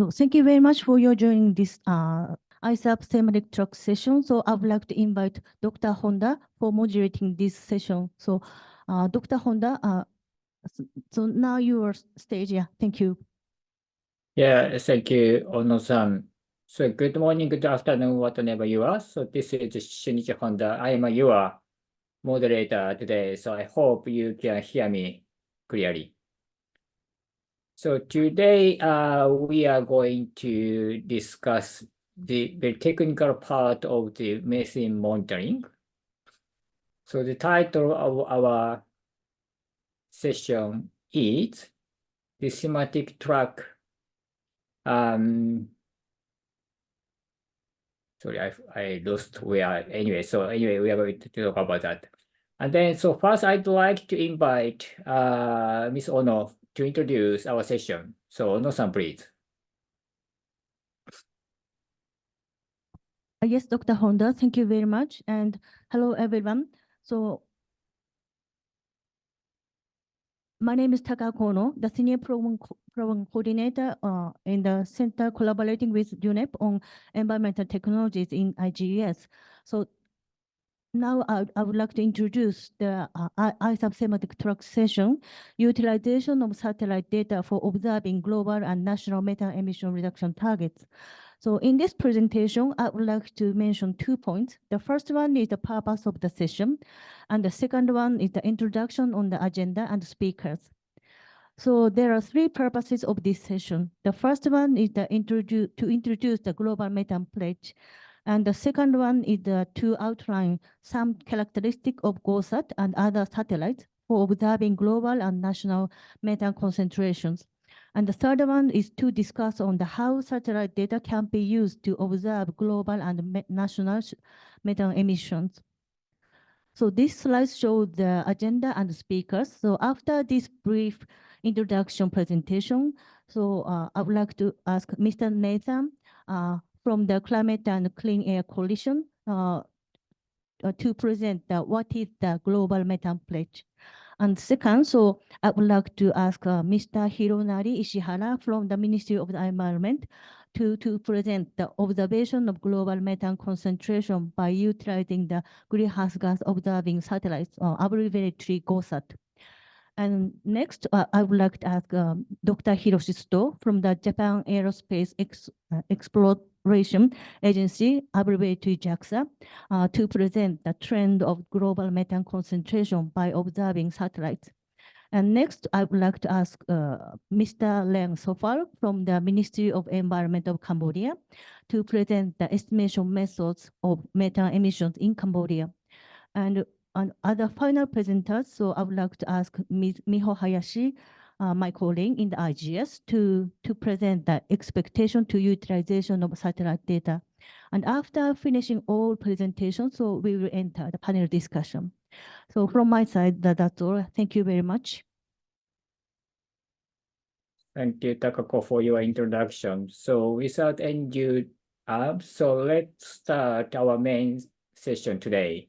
So thank you very much for your joining this ISAP thematic talk session. So I would like to invite Dr. Honda for moderating this session. So Dr. Honda, so now your stage. Yeah, thank you. Yeah, thank you, Ono-san. So good morning, good afternoon, whatever you are. So this is Shinichi Honda. I am your moderator today. So I hope you can hear me clearly. So today we are going to discuss the technical part of the methane monitoring. So the title of our session is the thematic track. Sorry, I lost where. Anyway, we are going to talk about that. And then, so first I'd like to invite Ms. Ono to introduce our session. So Ono-san, please. Yes, Dr. Honda, thank you very much. And hello, everyone. So my name is Takako Ono, the Senior Program Coordinator in the Center collaborating with UNEP on Environmental Technologies in IGES. So now I would like to introduce the ISAP thematic track session, utilization of satellite data for observing global and national methane emission reduction targets. So in this presentation, I would like to mention 2 points. The first one is the purpose of the session, and the second one is the introduction on the agenda and speakers. So there are 3 purposes of this session. The first one is to introduce the Global Methane Pledge, and the second one is to outline some characteristics of GOSAT and other satellites for observing global and national methane concentrations. And the third one is to discuss on how satellite data can be used to observe global and national methane emissions. So these slides show the agenda and the speakers. So after this brief introduction presentation, so I would like to ask Mr. Nathan from the Climate and Clean Air Coalition to present what is the Global Methane Pledge. And second, so I would like to ask Mr. Hironari Ishihara from the Ministry of the Environment to present the observation of global methane concentration by utilizing the greenhouse gas observing satellites, abbreviated GOSAT. And next, I would like to ask Dr. Hiroshi Suto from the Japan Aerospace Exploration Agency, abbreviated JAXA, to present the trend of global methane concentration by observing satellites. And next, I would like to ask Mr. Leng Sofal from the Ministry of Environment of Cambodia to present the estimation methods of methane emissions in Cambodia. And other final presenters, so I would like to ask Ms. Miho Hayashi, my colleague in the IGS, to present the expectation to utilization of satellite data. And after finishing all presentations, so we will enter the panel discussion. So from my side, that's all. Thank you very much. Thank you, Takako, for your introduction. So without any ado, so let's start our main session today.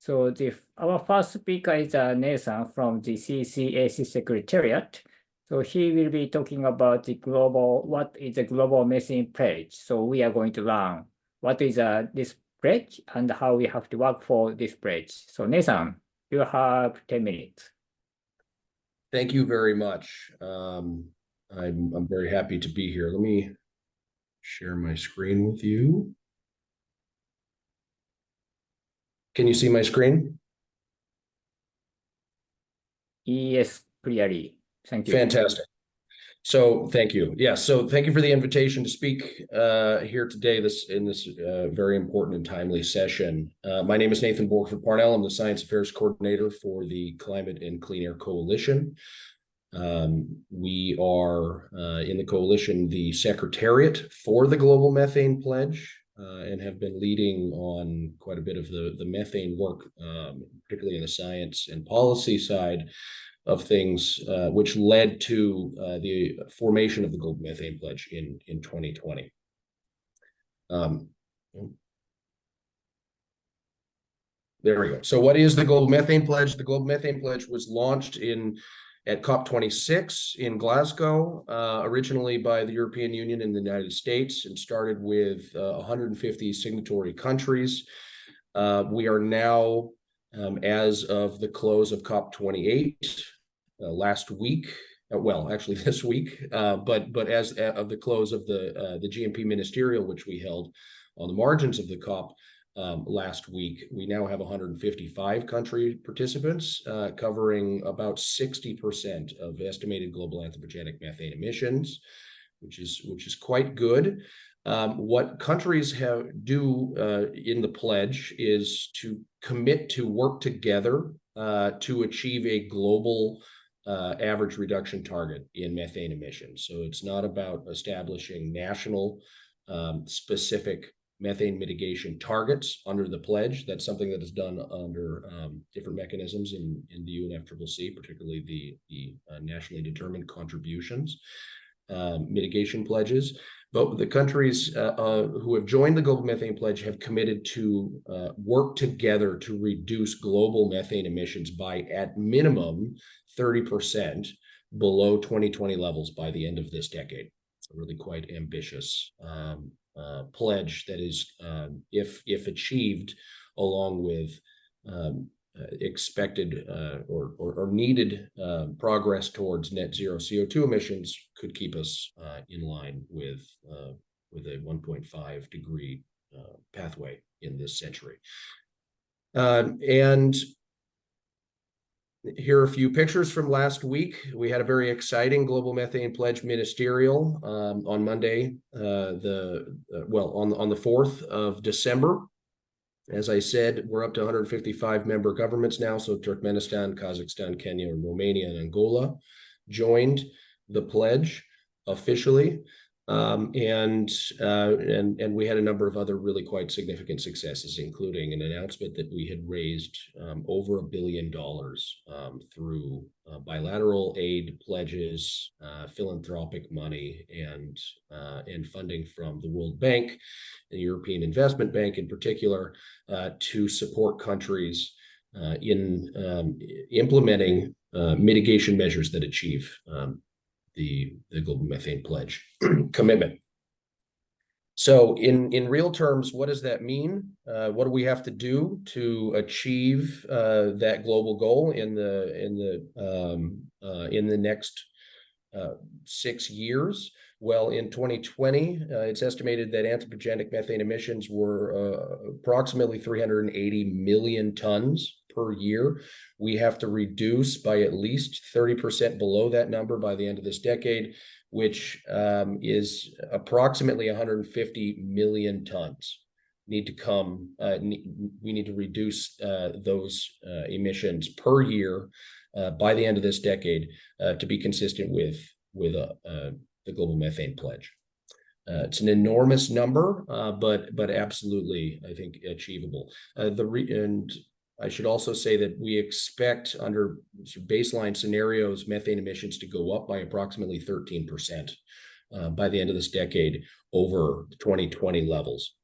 So our first speaker is Nathan from the CCAC Secretariat. So he will be talking about what is the Global Methane Pledge. So we are going to learn what is this pledge and how we have to work for this pledge. So Nathan, you have 10 minutes. Thank you very much. I'm very happy to be here. Let me share my screen with you. Can you see my screen? Yes, clearly. Thank you. Fantastic. So thank you. Yeah, so thank you for the invitation to speak here today in this very important and timely session. My name is Nathan Borgford-Parnell. I'm the Science Affairs Coordinator for the Climate and Clean Air Coalition. We are in the coalition the Secretariat for the Global Methane Pledge, and have been leading on quite a bit of the methane work, particularly in the science and policy side of things, which led to the formation of the Global Methane Pledge in 2020. There we go. So what is the Global Methane Pledge? The Global Methane Pledge was launched in at COP26 in Glasgow, originally by the European Union and the United States, and started with 150 signatory countries. We are now, as of the close of COP28 last week, well, actually this week, but as of the close of the GMP ministerial, which we held on the margins of the COP last week, we now have 155 country participants, covering about 60% of estimated global anthropogenic methane emissions, which is quite good. What countries do in the pledge is to commit to work together to achieve a global average reduction target in methane emissions. So it's not about establishing national specific methane mitigation targets under the pledge. That's something that is done under different mechanisms in the UNFCCC, particularly the nationally determined contributions, mitigation pledges. But the countries who have joined the Global Methane Pledge have committed to work together to reduce global methane emissions by at minimum 30% below 2020 levels by the end of this decade. It's a really quite ambitious pledge that is, if achieved, along with expected or needed progress towards net zero CO2 emissions, could keep us in line with a 1.5 degree pathway in this century. And here are a few pictures from last week. We had a very exciting Global Methane Pledge ministerial on Monday, on the 4th of December. As I said, we're up to 155 member governments now. So Turkmenistan, Kazakhstan, Kenya, Romania, and Angola joined the pledge officially. And we had a number of other really quite significant successes, including an announcement that we had raised over $1 billion through bilateral aid pledges, philanthropic money, and funding from the World Bank, the European Investment Bank in particular, to support countries in implementing mitigation measures that achieve the Global Methane Pledge commitment. So in real terms, what does that mean? What do we have to do to achieve that global goal in the next 6 years? Well, in 2020, it's estimated that anthropogenic methane emissions were approximately 380 million tons per year. We have to reduce by at least 30% below that number by the end of this decade, which is approximately 150 million tons. We need to reduce those emissions per year by the end of this decade to be consistent with the Global Methane Pledge. It's an enormous number, but absolutely, I think, achievable. And I should also say that we expect, under baseline scenarios, methane emissions to go up by approximately 13% by the end of this decade over 2020 levels.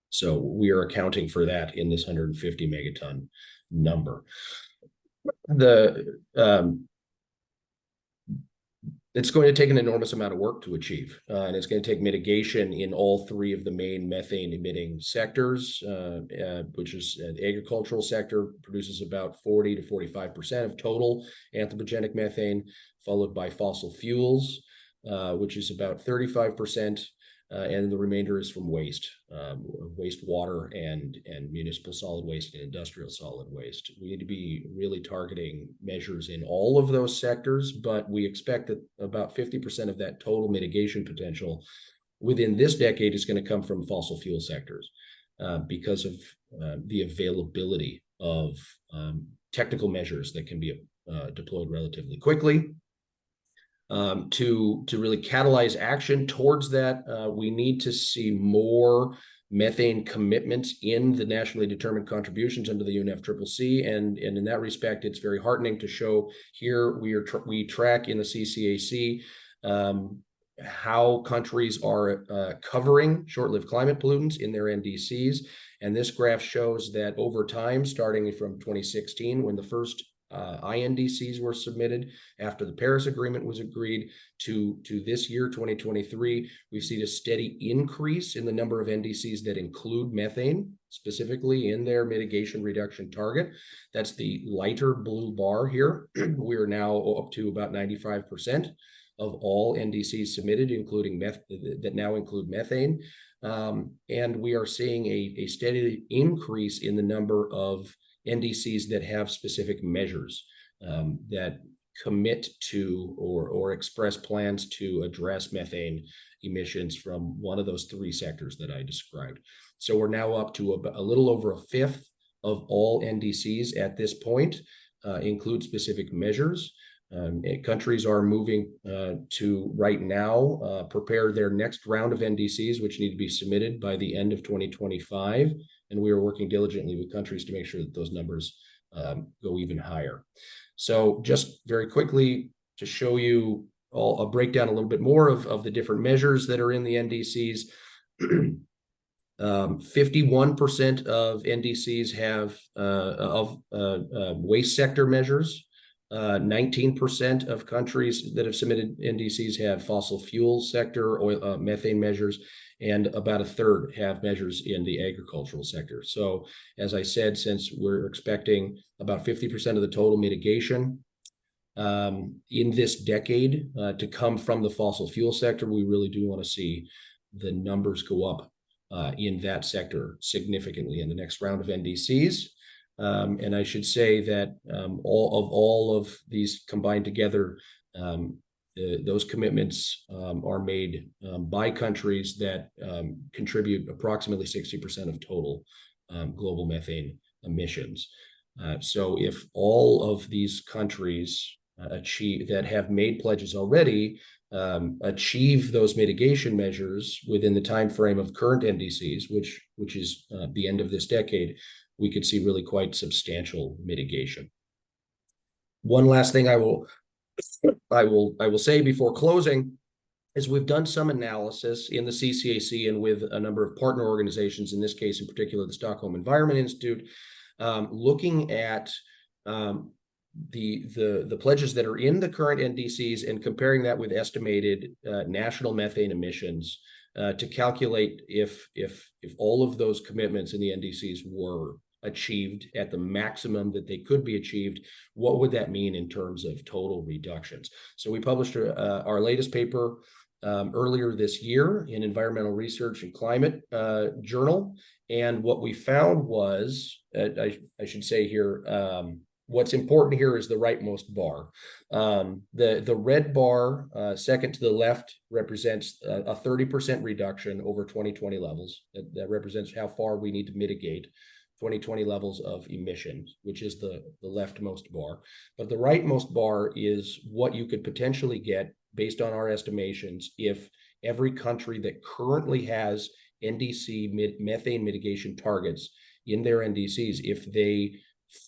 So we are accounting for that in this 150 megaton number. It's going to take an enormous amount of work to achieve, and it's going to take mitigation in all three of the main methane emitting sectors, which is the agricultural sector produces about 40 to 45% of total anthropogenic methane, followed by fossil fuels, which is about 35%, and the remainder is from wastewater and municipal solid waste and industrial solid waste. We need to be really targeting measures in all of those sectors, but we expect that about 50% of that total mitigation potential within this decade is going to come from fossil fuel sectors because of the availability of technical measures that can be deployed relatively quickly. To really catalyze action towards that, we need to see more methane commitments in the nationally determined contributions under the UNFCCC, and in that respect, it's very heartening to show here we track in the CCAC how countries are covering short-lived climate pollutants in their NDCs, and this graph shows that over time, starting from 2016, when the first INDCs were submitted after the Paris Agreement was agreed to this year, 2023. We've seen a steady increase in the number of NDCs that include methane, specifically in their mitigation reduction target. That's the lighter blue bar here. We are now up to about 95% of all NDCs submitted, including that now include methane. And we are seeing a steady increase in the number of NDCs that have specific measures that commit to or express plans to address methane emissions from one of those three sectors that I described. So we're now up to a little over a fifth of all NDCs at this point include specific measures. Countries are moving to right now prepare their next round of NDCs, which need to be submitted by the end of 2025. And we are working diligently with countries to make sure that those numbers go even higher. So just very quickly to show you a breakdown a little bit more of the different measures that are in the NDCs. 51% of NDCs have waste sector measures. 19% of countries that have submitted NDCs have fossil fuel sector oil methane measures, and about a third have measures in the agricultural sector. So as I said, since we're expecting about 50% of the total mitigation in this decade to come from the fossil fuel sector, we really do want to see the numbers go up in that sector significantly in the next round of NDCs. And I should say that all of these combined together, those commitments are made by countries that contribute approximately 60% of total global methane emissions. So if all of these countries that have made pledges already achieve those mitigation measures within the time frame of current NDCs, which is the end of this decade, we could see really quite substantial mitigation. One last thing I will say before closing is we've done some analysis in the CCAC and with a number of partner organizations, in this case in particular the Stockholm Environment Institute, looking at the pledges that are in the current NDCs and comparing that with estimated national methane emissions to calculate if all of those commitments in the NDCs were achieved at the maximum that they could be achieved, what would that mean in terms of total reductions? So we published our latest paper earlier this year in Environmental Research and Climate Journal. And what we found was, I should say here, what's important here is the rightmost bar. The red bar, second to the left, represents a 30% reduction over 2020 levels. That represents how far we need to mitigate 2020 levels of emissions, which is the leftmost bar. But the rightmost bar is what you could potentially get based on our estimations if every country that currently has NDC methane mitigation targets in their NDCs, if they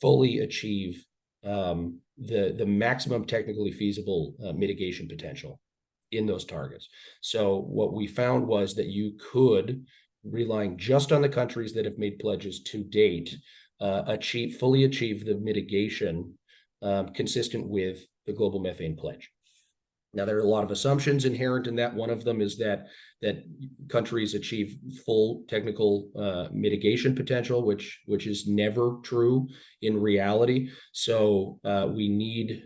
fully achieve the maximum technically feasible mitigation potential in those targets. So what we found was that you could, relying just on the countries that have made pledges to date, fully achieve the mitigation consistent with the Global Methane Pledge. Now, there are a lot of assumptions inherent in that. One of them is that countries achieve full technical mitigation potential, which is never true in reality. So we need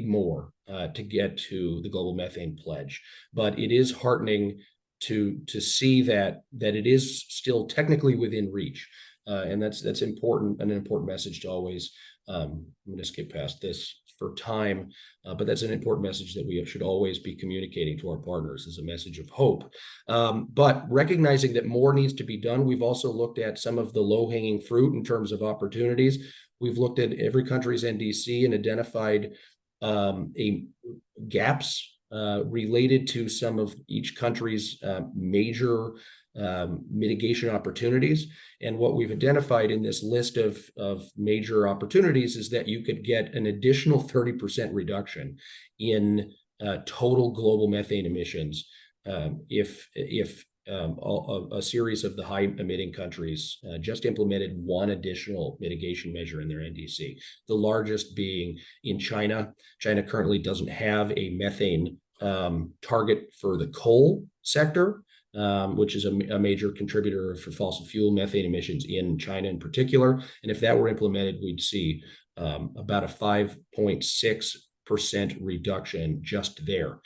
more to get to the Global Methane Pledge. But it is heartening to see that it is still technically within reach, and that's important, an important message to always. I'm going to skip past this for time, but that's an important message that we should always be communicating to our partners as a message of hope. But recognizing that more needs to be done, we've also looked at some of the low-hanging fruit in terms of opportunities. We've looked at every country's NDC and identified gaps related to some of each country's major mitigation opportunities. And what we've identified in this list of major opportunities is that you could get an additional 30% reduction in total global methane emissions if a series of the high emitting countries just implemented one additional mitigation measure in their NDC, the largest being in China. China currently doesn't have a methane target for the coal sector, which is a major contributor for fossil fuel methane emissions in China in particular. And if that were implemented, we'd see about a 5.6% reduction just there.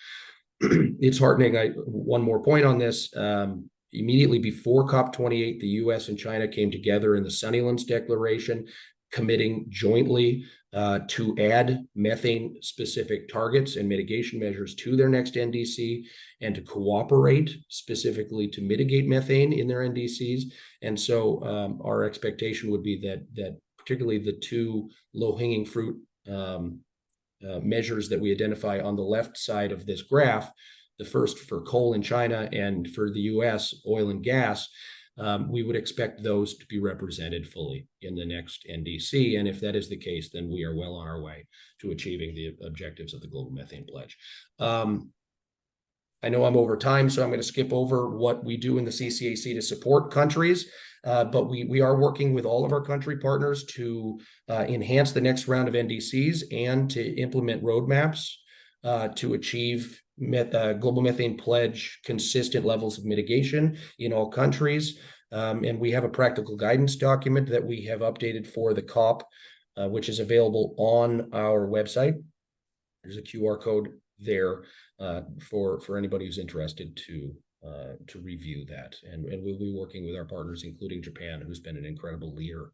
It's heartening. One more point on this. Immediately before COP28, the US and China came together in the Sunnylands Declaration, committing jointly to add methane-specific targets and mitigation measures to their next NDC and to cooperate specifically to mitigate methane in their NDCs. And so our expectation would be that particularly the two low-hanging fruit measures that we identify on the left side of this graph, the first for coal in China and for the US, oil and gas, we would expect those to be represented fully in the next NDC. And if that is the case, then we are well on our way to achieving the objectives of the Global Methane Pledge. I know I'm over time, so I'm going to skip over what we do in the CCAC to support countries. But we are working with all of our country partners to enhance the next round of NDCs and to implement roadmaps to achieve Global Methane Pledge consistent levels of mitigation in all countries. And we have a practical guidance document that we have updated for the COP, which is available on our website. There's a QR code there for anybody who's interested to review that. And we'll be working with our partners, including Japan, who's been an incredible leader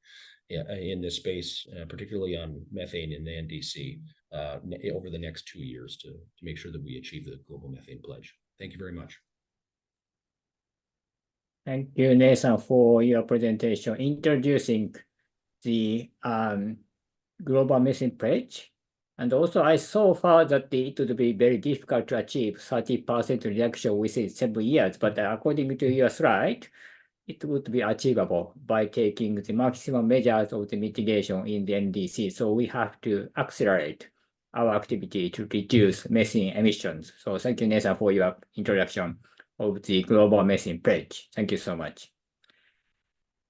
in this space, particularly on methane in the NDC over the next 2 years to make sure that we achieve the Global Methane Pledge. Thank you very much. Thank you, Nathan, for your presentation introducing the Global Methane Pledge. And also, I saw far that it would be very difficult to achieve 30% reduction within 7 years. But according to your slide, it would be achievable by taking the maximum measures of the mitigation in the NDC. So we have to accelerate our activity to reduce methane emissions. So thank you, Nathan, for your introduction of the Global Methane Pledge. Thank you so much.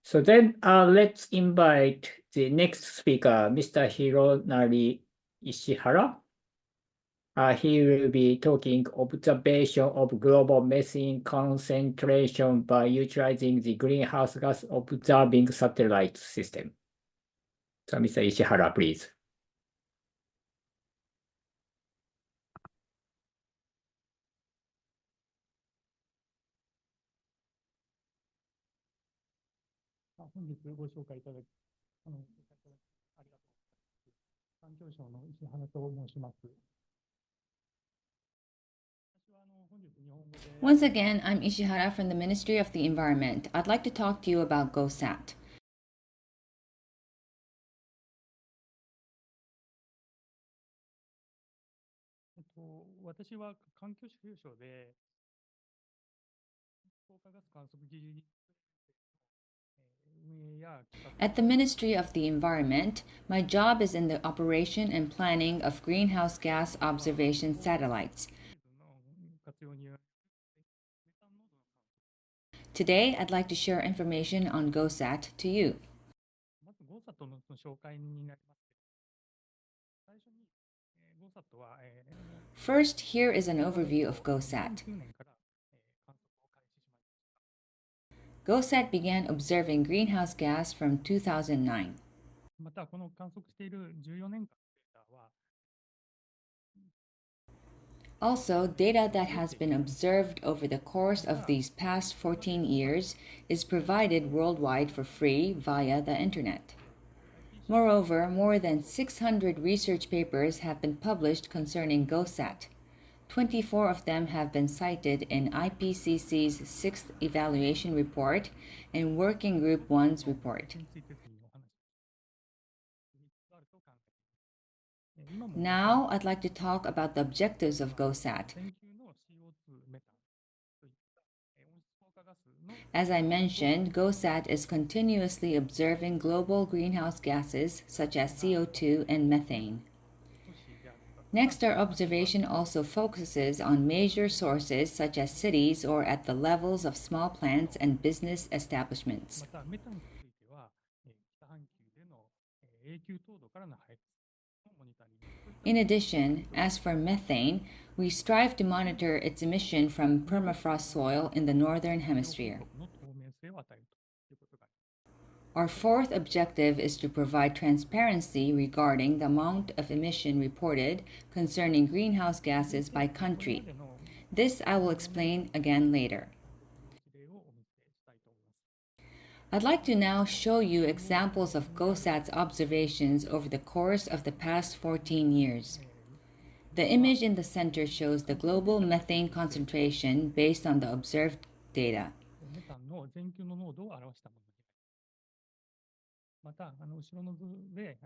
So then let's invite the next speaker, Mr. Hironari Ishihara. He will be talking observation of global methane concentration by utilizing the greenhouse gas observing satellite system. So Mr. Ishihara, please. Once again, I'm Ishihara from the Ministry of the Environment. I'd like to talk to you about GOSAT. At the Ministry of the Environment, my job is in the operation and planning of greenhouse gas observation satellites. Today, I'd like to share information on GOSAT to you. First, here is an overview of GOSAT. GOSAT began observing greenhouse gas from 2009. Also, data that has been observed over the course of these past 14 years is provided worldwide for free via the internet. Moreover, more than 600 research papers have been published concerning GOSAT. 24 of them have been cited in IPCC's 6th Evaluation Report and Working Group 1's report. Now, I'd like to talk about the objectives of GOSAT. As I mentioned, GOSAT is continuously observing global greenhouse gases such as CO2 and methane. Next, our observation also focuses on major sources such as cities or at the levels of small plants and business establishments. またメタンについては、北半球での永久凍土からの排出のモニタリング。 In addition, as for methane, we strive to monitor its emission from permafrost soil in the northern hemisphere. の透明性を与えるということがあります。 Our fourth objective is to provide transparency regarding the amount of emission reported concerning greenhouse gases by country. This I will explain again later. 事例をお見せしたいと思います。 I'd like to now show you examples of GOSAT's observations over the course of the past 14 years. The image in the center shows the global methane concentration based on the observed data. メタンの全球の濃度を表したものであります。また、後ろの図で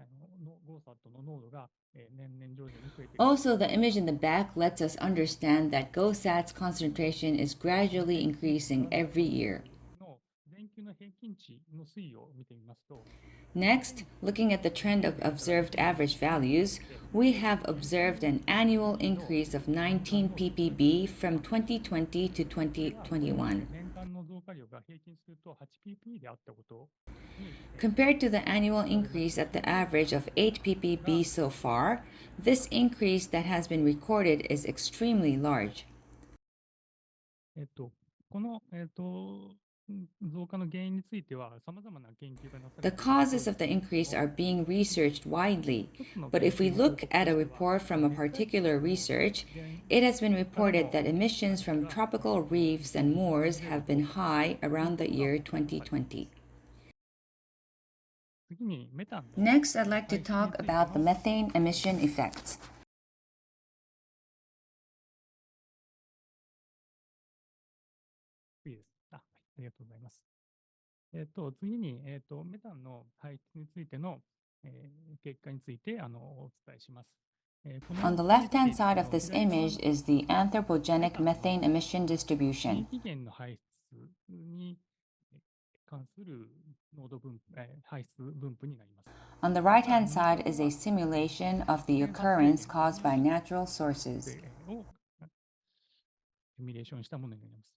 GOSAT の濃度が年々徐々に増えている。 Also, the image in the back lets us understand that GOSAT's concentration is gradually increasing every year. の全球の平均値の推移を見てみますと、 Next, looking at the trend of observed average values, we have observed an annual increase of 19 ppb from 2020 to 2021. 年間の増加量が平均すると 8pp であったことに、 Compared to the annual increase at the average of 8 ppb so far, this increase that has been recorded is extremely large. この、増加の原因については様々な研究がなさ The れています。 causes of the increase are being researched widely, but if we look at a report from a particular research, it has been reported that emissions from tropical reefs and moors have been high around the year 2020. 次にメタンの Next, I'd like to talk about the methane emission effects. いいです。ありがとうございます。次に、メタンの排出についての、結果についてお伝えします。この On the left-hand side of this image is the anthropogenic methane emission 低 distribution. 期限の排出に関する濃度分排出分布になります。 On the right-hand side is a simulation of the occurrence caused by natural sources. をシミュレーションしたものになります。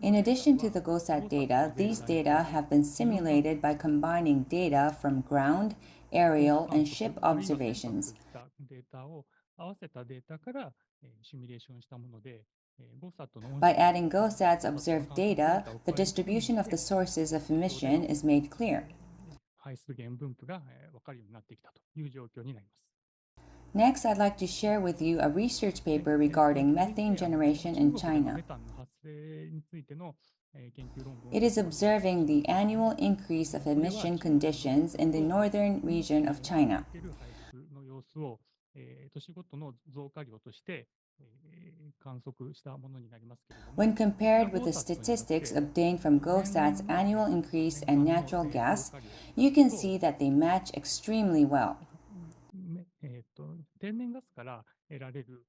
In addition to the GOSAT data, these data have been simulated by combining data from ground, aerial, and ship observations. データを合わせたデータからシミュレーションしたもので、GOSAT の By adding GOSAT's observed data, the distribution of the sources of emission is made clear. 排出源分布が分かるようになってきたという状況になります。 Next, I'd like to share with you a research paper regarding methane generation in メ China. タンの発生についての研究論文 It is observing the annual increase of emission conditions in the northern region of China. 排出の様子を年ごとの増加量として観測したものになりますけれども、 When compared with the statistics obtained from GOSAT's annual increase and natural gas, you can see that they match extremely well. 天然ガスから得られる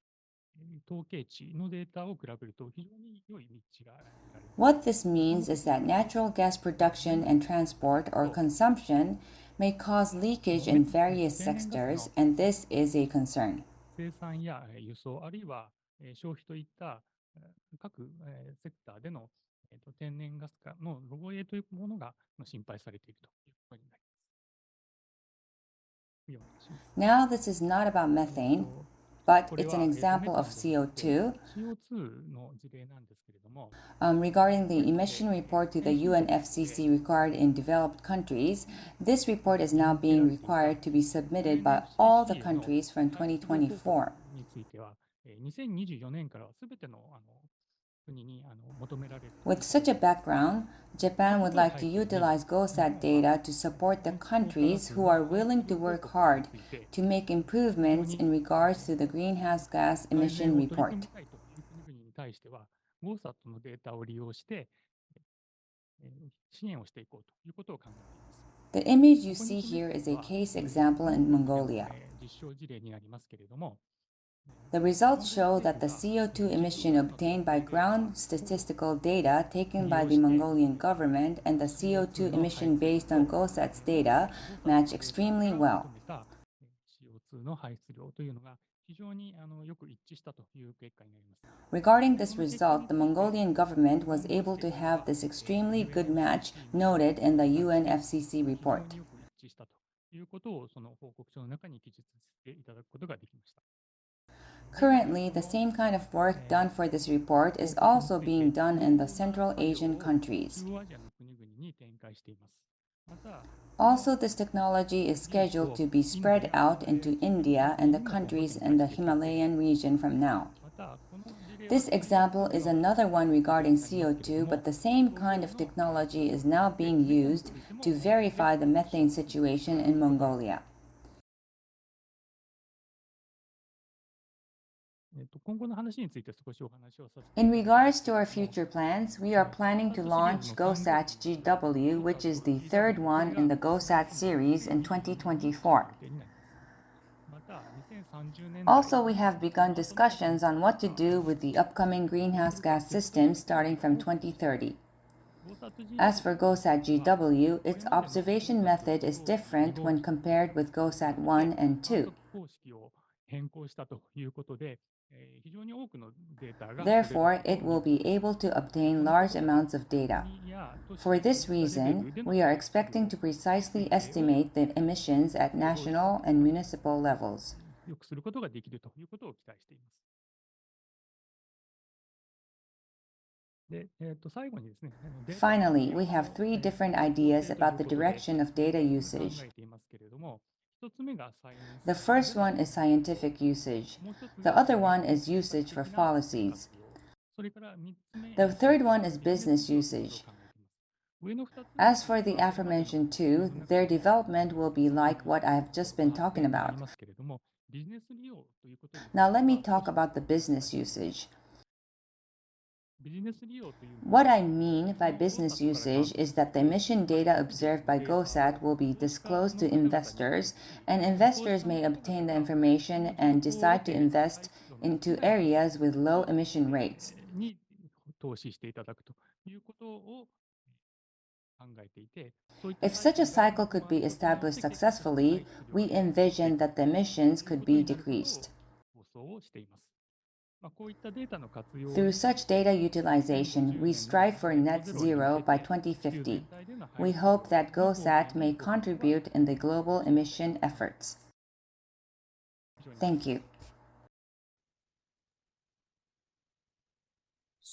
統計値のデータを比べると非常に良い立地が得られる。 What this means is that natural gas production and transport or consumption may cause leakage in various sectors, and this is a concern. 生産や輸送、あるいは消費といった各セクターでの天然ガスの漏洩というものが心配されているということになります。次お願いします。 Now, this is not about methane, but it's an example of CO2. CO2 の事例なんですけれども、 Regarding the emission report to the UNFCCC required in developed countries, this report is now being required to be submitted by all the countries from 2024. については、2024年からはすべての国に求められる。 With such a background, Japan would like to utilize GOSAT data to support the countries who are willing to work hard to make improvements in regards to the greenhouse gas emission 取り組 report. みたいという国々に対しては、GOSAT のデータを利用して、支援をしていこうということを考えています。 The image you see here is a case example in Mongolia. 実証事例になりますけれども、 The results show that the CO2 emission obtained by ground statistical data taken by the Mongolian government and the CO2 emission based on GOSAT's data match extremely well. 求めた CO2 の排出量というのが非常によく一致したという結果になります。 Regarding this result, the Mongolian government was able to have this extremely good match noted in the UNFCC 非常 report. によく一致したということをその報告書の中に記述していただくことができました。 Currently, the same kind of work done for this report is also being done in the Central Asian countries. 中央アジアの国々に展開しています。また、 Also, this technology is scheduled to be spread out into India and the countries in the Himalayan region from now. またこの事例は This example is another one regarding CO2, but the same kind of technology is now being used to verify the methane situation in Mongolia. 今後の話について少しお話をさせて In regards to our future plans, we are planning to launch GOSAT GW, which is the third one in the GOSAT series in 2024. また2030年 Also, we have begun discussions on what to do with the upcoming greenhouse gas system starting from 2030. As for GOSAT GW, its observation method is different when compared with GOSAT 1 and 2. 方式を変更したということで、非常に多くのデータが Therefore, it will be able to obtain large amounts of data. 国や都市 For this reason, we are expecting to precisely estimate the emissions at national and municipal levels. 良くすることができるということを期待しています。で、最後にですね、データ Finally, we have three different ideas about the direction of data 考 usage. えていますけれども、一つ目がサイエンス The first one is scientific usage. もう一つ The が other one is usage for policies. それから三つ目 The third one is business を usage. 考えています。上の二つ As for the aforementioned two, their development will be like what I have just been talking あ about. りますけれども、ビジネス利用ということに Now let me talk about the business usage. ビジネス利用というのは What I mean by business usage is that the emission data observed by GOSAT will be disclosed to investors, and investors may obtain the information and decide to invest into areas with low emission rates. に投資していただくということを考えていて、そういった If such a cycle could be established successfully, we envision that the emissions could be decreased. 放送をしています。こういったデータの活用 Through such data utilization, we strive for net zero by 2050. We hope that GOSAT may contribute in the global emission efforts. Thank you.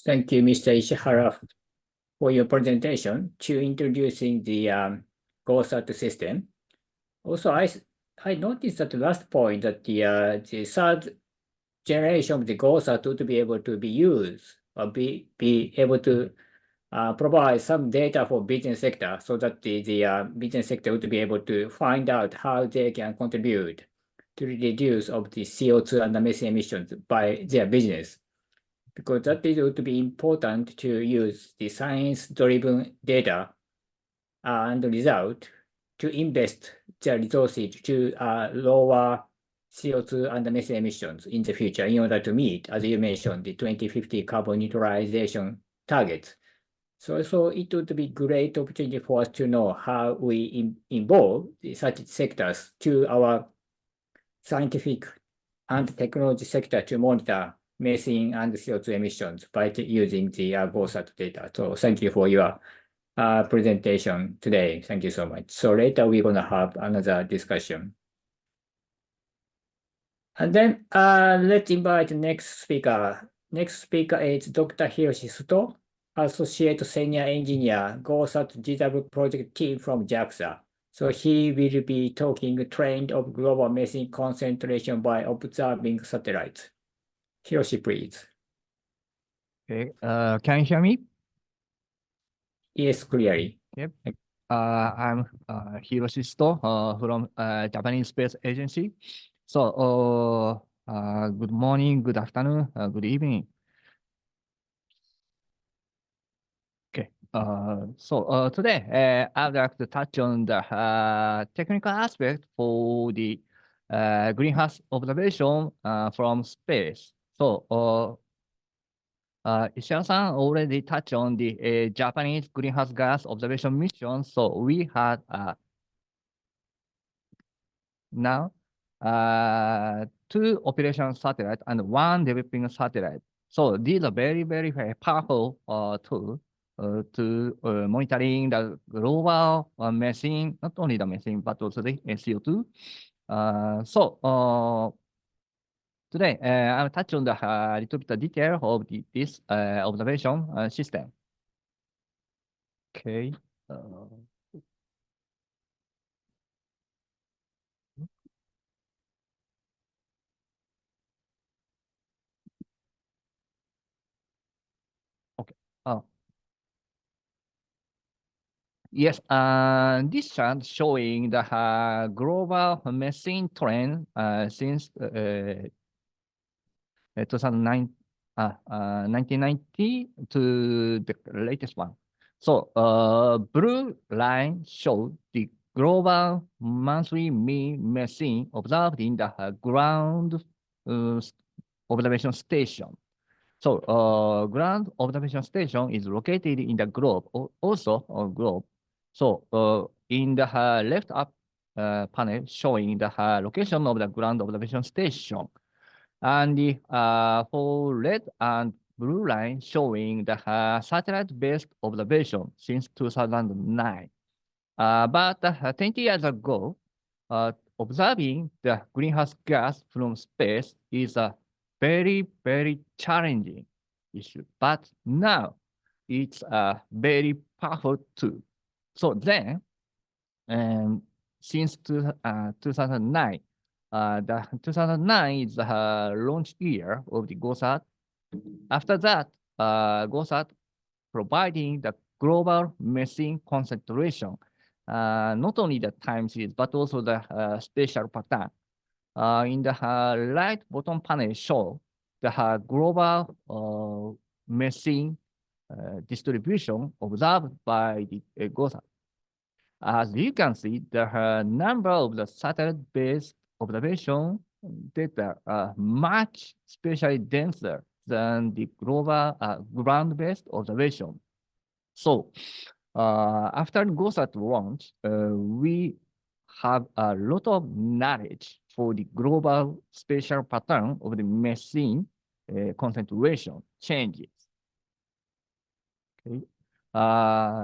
Thank you, Mr. Ishihara, for your presentation to introducing the GOSAT system. Also, I noticed at the last point that the third generation of the GOSAT would be able to be used or be able to provide some data for business sector so that the business sector would be able to find out how they can contribute to the reduce of the CO2 and the methane emissions by their business. Because that is would be important to use the science-driven data and result to invest their resources to lower CO2 and methane emissions in the future in order to meet, as you mentioned, the 2050 carbon neutralization targets. So it would be great opportunity for us to know how we involve such sectors to our scientific and technology sector to monitor methane and CO2 emissions by using the GOSAT data. So thank you for your presentation today. Thank you so much. So later we're going to have another discussion. And then let's invite the next speaker. Next speaker is Dr. Hiroshi Suto, Associate Senior Engineer, GOSAT GW Project Team from JAXA. So he will be talking trend of global methane concentration by observing satellites. Hiroshi, please. Okay, can you hear me? Yes, clearly. Yep. I'm Hiroshi Suto from Japanese Space Agency. So, good morning, good afternoon, good evening. Okay. So today I'd like to touch on the technical aspect for the greenhouse observation from space. So, Ishihara-san already touched on the Japanese greenhouse gas observation mission. So we had now 2 operational satellites and 1 developing satellite. So these are very powerful tools to monitoring the global methane, not only the methane, but also the CO2. Today, I'll touch on the little bit of detail of this observation system. Okay. Okay. Yes, this chart showing the global methane trend since 1990 to the latest one. So blue line shows the global monthly mean methane observed in the ground observation station. So ground observation station is located in the globe, also on globe. So in the left up panel showing the location of the ground observation station. And the for red and blue line showing the satellite-based observation since 2009. But 20 years ago, observing the greenhouse gas from space is a very challenging issue. But now it's a very powerful tool. So then, since 2009, the 2009 is the launch year of the GOSAT. After that, GOSAT providing the global methane concentration, not only the time series, but also the spatial pattern. In the right bottom panel show the global methane distribution observed by the GOSAT. As you can see, the number of the satellite-based observation data are much spatially denser than the global ground-based observation. So after GOSAT launch, we have a lot of knowledge for the global spatial pattern of the methane concentration changes. Okay.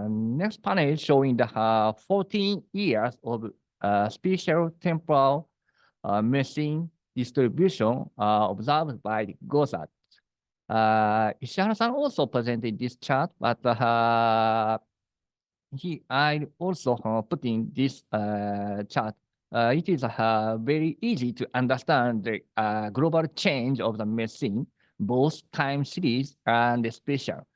Next panel showing the 14 years of spatial temporal methane distribution observed by the GOSAT. Ishihara-san also presented this chart, but I also put in this chart. It is very easy to understand the global change of the methane, both time series and the spatial.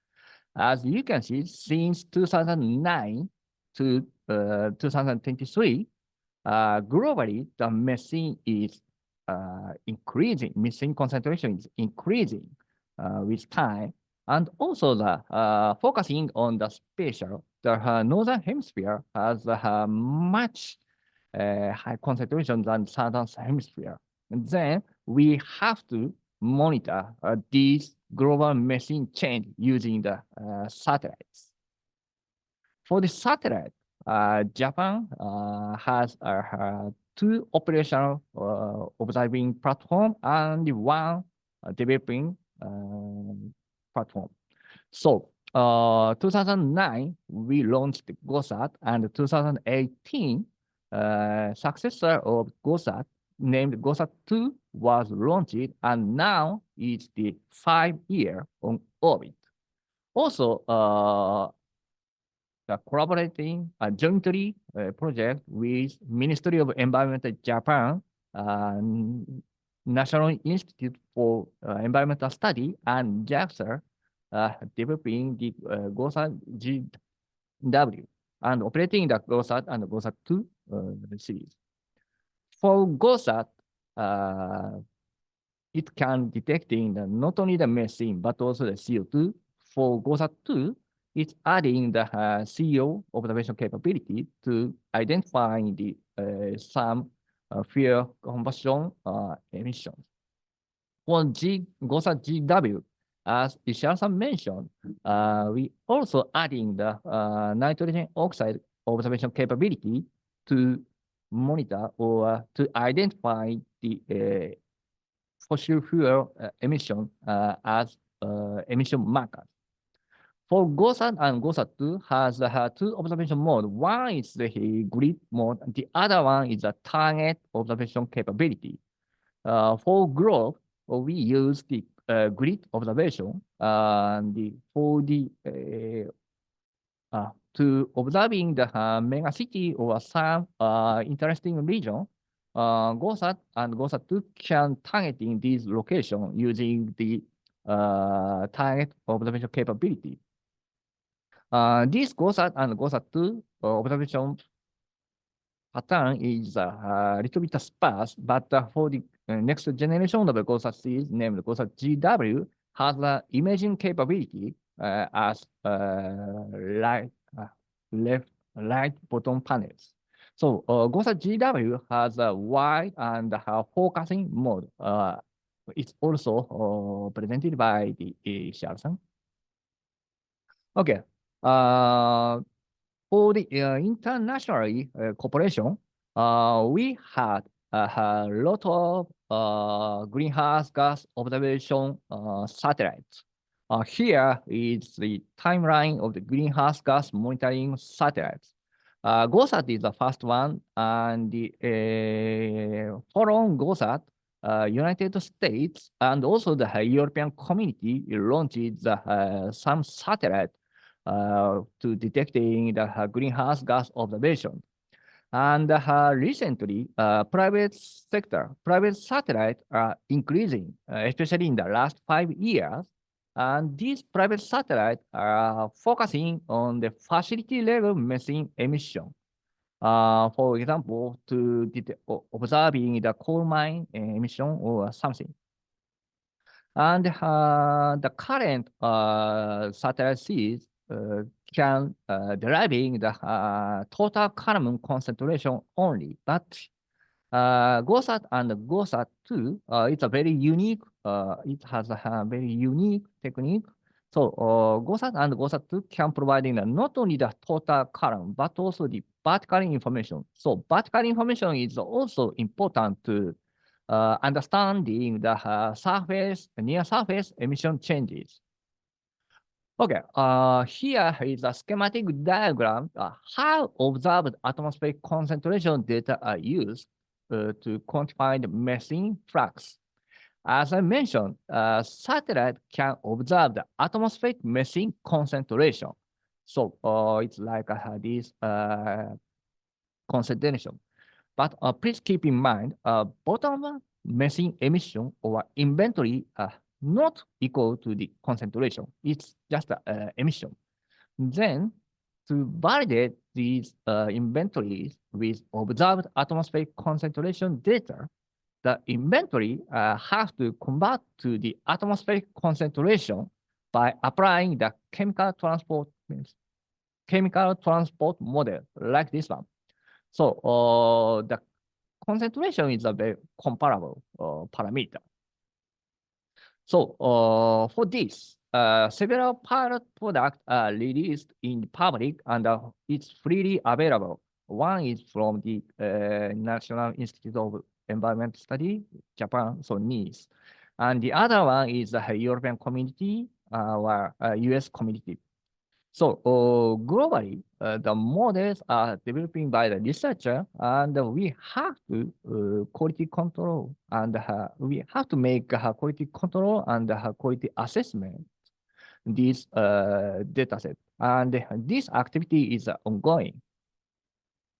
As you can see, since 2009 to 2023, globally, the methane is increasing. Methane concentration is increasing with time. And also the focusing on the spatial, the northern hemisphere has much high concentration than southern hemisphere. And then we have to monitor these global methane change using the satellites. For the satellite, Japan has 2 operational observing platform and 1 developing platform. So 2009, we launched the GOSAT, and 2018, successor of GOSAT named GOSAT2 was launched, and now it's the 5-year on orbit. Also, the collaborating jointly project with Ministry of Environment Japan, National Institute for Environmental Study, and JAXA developing the GOSAT GW and operating the GOSAT and GOSAT2 series. For GOSAT, it can detecting not only the methane, but also the CO2. For GOSAT2, it's adding the CO observation capability to identify the some fuel combustion emissions. For GOSAT GW, as Ishihara-san mentioned, we also adding the nitrogen oxide observation capability to monitor or to identify the fossil fuel emission as emission markers. For GOSAT and GOSAT2 has two observation modes. One is the grid mode, the other one is the target observation capability. For GLOBE, we use the grid observation for the to observing the mega city or some interesting region. GOSAT and GOSAT2 can targeting these locations using the target observation capability. This GOSAT and GOSAT2 observation pattern is a little bit sparse, but for the next generation of the GOSAT series named GOSAT GW has the imaging capability as right bottom panels. So GOSAT GW has a wide and focusing mode. It's also presented by the Xiao-san. Okay. For the international cooperation, we had a lot of greenhouse gas observation satellites. Here is the timeline of the greenhouse gas monitoring satellites. GOSAT is the first one, and the following GOSAT, United States and also the European community launched some satellites to detecting the greenhouse gas observation. And recently, private satellites are increasing, especially in the last 5 years. And these private satellites are focusing on the facility level methane emission. For example, to observing the coal mine emission or something. And the current satellite series can deriving the total carbon concentration only, but GOSAT and GOSAT2 it's a very unique. It has a very unique technique. So GOSAT and GOSAT2 can provide not only the total carbon but also the vertical information. So vertical information is also important to understanding the near surface emission changes. Okay, here is a schematic diagram how observed atmospheric concentration data are used to quantify the methane flux. As I mentioned, satellite can observe the atmospheric methane concentration. So it's like this concentration. But please keep in mind, bottom methane emission or inventory are not equal to the concentration. It's just emission. Then, to validate these inventories with observed atmospheric concentration data, the inventory has to convert to the atmospheric concentration by applying the chemical transport model like this one. So the concentration is a very comparable parameter. So for this, several pilot products are released in the public and it's freely available. One is from the National Institute of Environmental Study, Japan, so NICE. And the other one is the European community or US community. So globally, the models are developing by the researcher, and we have to quality control, and we have to make quality control and quality assessment this data set. And this activity is ongoing.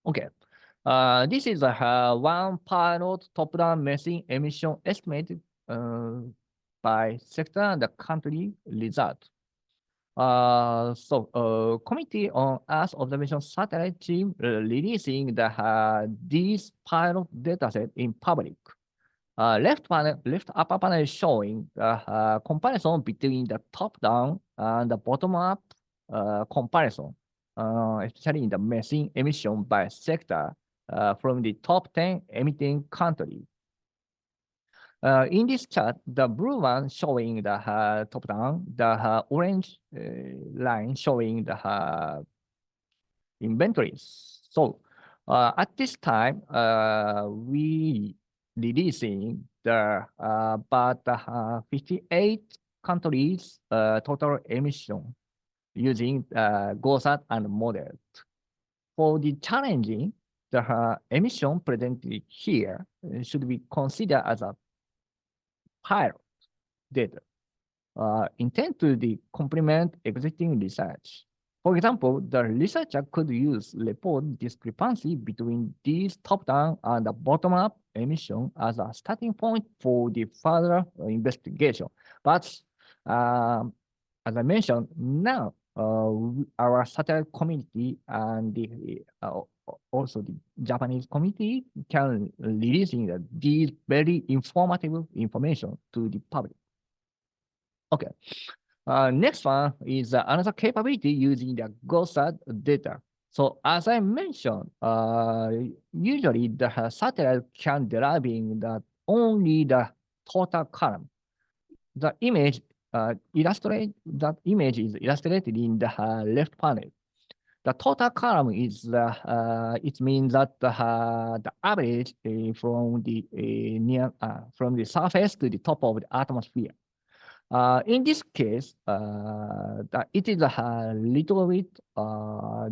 Okay. This is one pilot top-down methane emission estimated by sector and the country result. So Committee on Earth Observation Satellite team releasing these pilot dataset in public. Left upper panel is showing the comparison between the top-down and the bottom-up comparison, especially in the methane emission by sector from the top 10 emitting countries. In this chart, the blue one showing the top down, the orange line showing the inventories. So at this time, we releasing the about 58 countries total emission using GOSAT and models. For the challenging, the emission presented here should be considered as a pilot data intended to complement existing research. For example, the researcher could use report discrepancy between these top-down and the bottom-up emission as a starting point for the further investigation. But as I mentioned, now our satellite community and the also the Japanese community can releasing these very informative information to the public. Okay. Next one is another capability using the GOSAT data. So as I mentioned, usually the satellite can deriving that only the total column. The image that image is illustrated in the left panel. The total column is it means that the average from the near from the surface to the top of the atmosphere. In this case, it is a little bit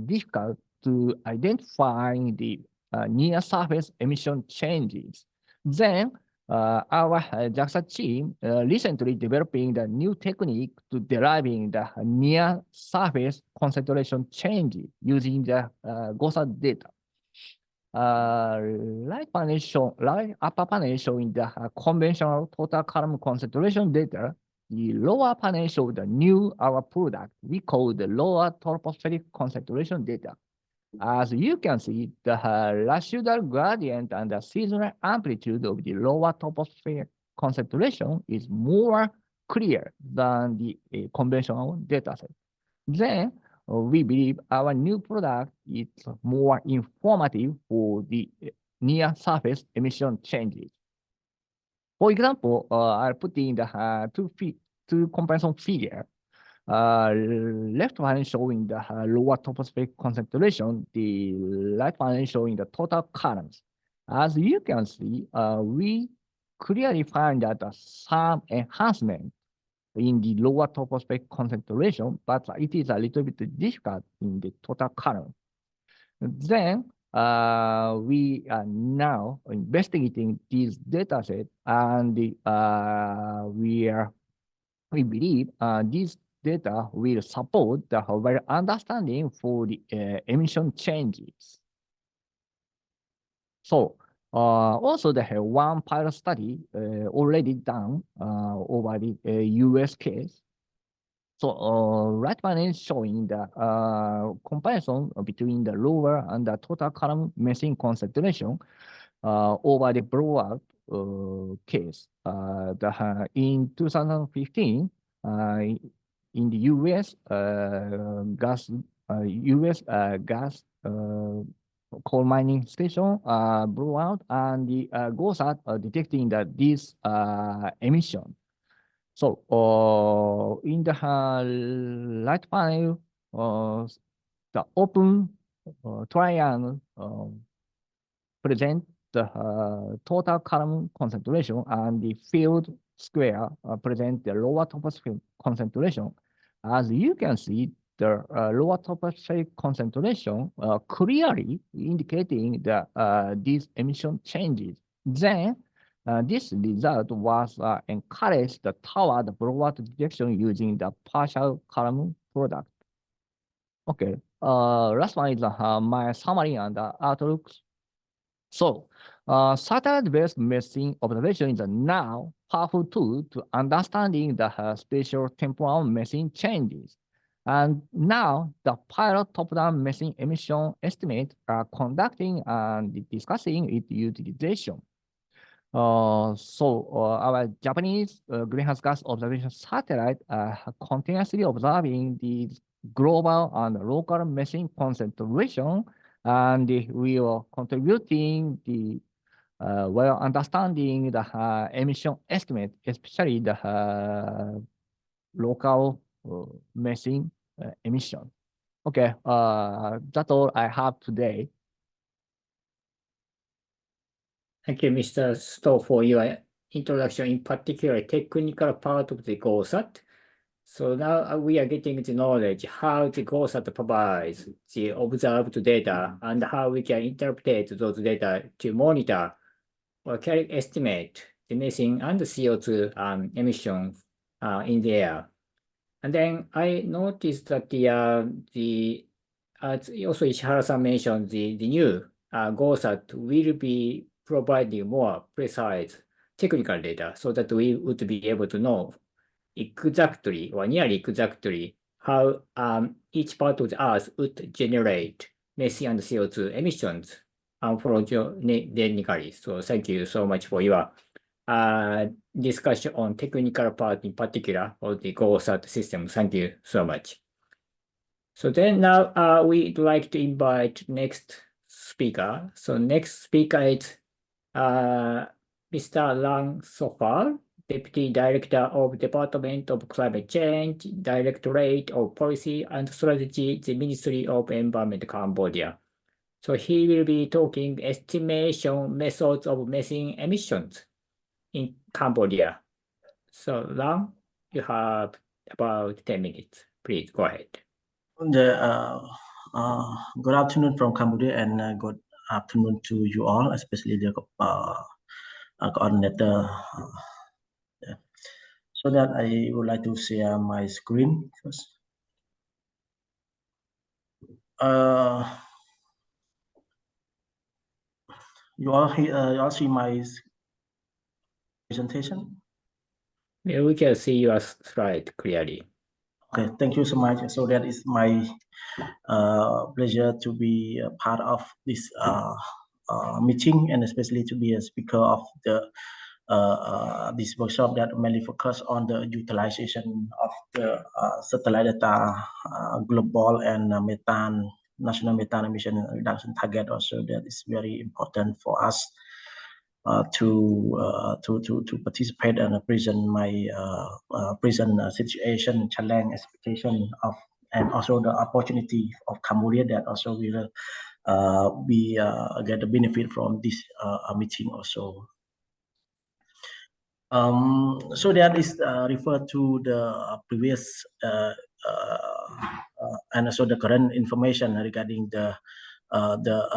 difficult to identify the near surface emission changes. Then our JAXA team recently developing the new technique to deriving the near surface concentration changes using the GOSAT data. Right upper panel showing the conventional total column concentration data. The lower panel shows the new our product we call the lower tropospheric concentration data. As you can see, the residual gradient and the seasonal amplitude of the lower tropospheric concentration is more clear than the conventional dataset. Then we believe our new product is more informative for the near surface emission changes. For example, I'll put in the two comparison figure. Left one showing the lower tropospheric concentration, the right one showing the total columns. As you can see, we clearly find that some enhancement in the lower tropospheric concentration, but it is a little bit difficult in the total column. Then we are now investigating this data set, and we believe this data will support the better understanding for the emission changes. So also they have one pilot study already done over the US case. So right one is showing the comparison between the lower and the total column methane concentration over the blowout case. In 2015, in the US gas coal mining station blowout, and the GOSAT detecting that this emission. So in the right panel, the open triangle present the total column concentration, and the filled square present the lower tropospheric concentration. As you can see, the lower tropospheric concentration clearly indicating the these emission changes. Then this result was encouraged toward the blowout detection using the partial column product. Okay, last one is my summary and outlooks. So, satellite-based methane observation is a now powerful tool to understanding the spatial temporal methane changes. And now the pilot top-down methane emission estimate are conducting and discussing its utilization. Our Japanese greenhouse gas observation satellite continuously observing the global and local methane concentration, and we are contributing the well understanding the emission estimate, especially the local methane emission. Okay, that's all I have today. Thank you, Mr. Stowe, for your introduction, in particular, technical part of the GOSAT. So now we are getting the knowledge how the GOSAT provides the observed data and how we can interpret those data to monitor or estimate the methane and the CO2 emissions in the air. And then I noticed that as also Ishihara-san mentioned, the new GOSAT will be providing more precise technical data so that we would be able to know exactly or nearly exactly how each part of the Earth would generate methane and CO2 emissions photogenic. So thank you so much for your discussion on technical part in particular of the GOSAT system. Thank you so much. So then now we'd like to invite next speaker. So next speaker is Mr. Lang Sofar, Deputy Director of Department of Climate Change, Directorate of Policy and Strategy, the Ministry of Environment, Cambodia. So he will be talking estimation methods of methane emissions in Cambodia. So Lang, you have about 10 minutes. Please go ahead. Good afternoon from Cambodia and good afternoon to you all, especially the coordinator. So that I would like to share my screen first. You all see my presentation? Yeah, we can see your slide clearly. Okay, thank you so much. So that is my pleasure to be a part of this meeting and especially to be a speaker of the this workshop that mainly focus on the utilization of the satellite data, global and national methane emission reduction target. Also, that is very important for us to participate and present my present situation, challenge, expectation of, and also the opportunity of Cambodia that also will get the benefit from this meeting also. So that is referred to the previous and also the current information regarding the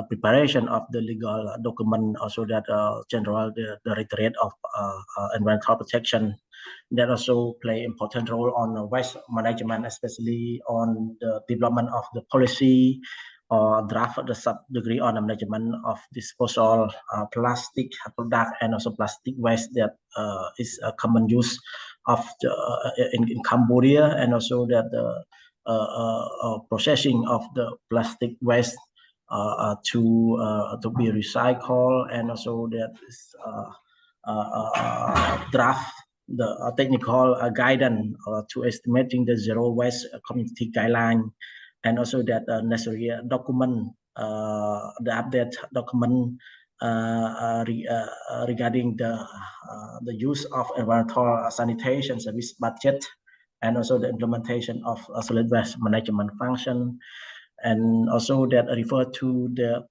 preparation of the legal document, also that general the Directorate of Environmental Protection that also play important role on waste management, especially on the development of the policy or draft the sub-degree on the management of disposal plastic product and also plastic waste that is a common use of the, in Cambodia, and also that the processing of the plastic waste to be recycled, and also that is draft the technical guidance to estimating the zero waste community guideline, and also that necessary document, the update document regarding the use of environmental sanitation service budget, and also the implementation of solid waste management function, and also that refer to the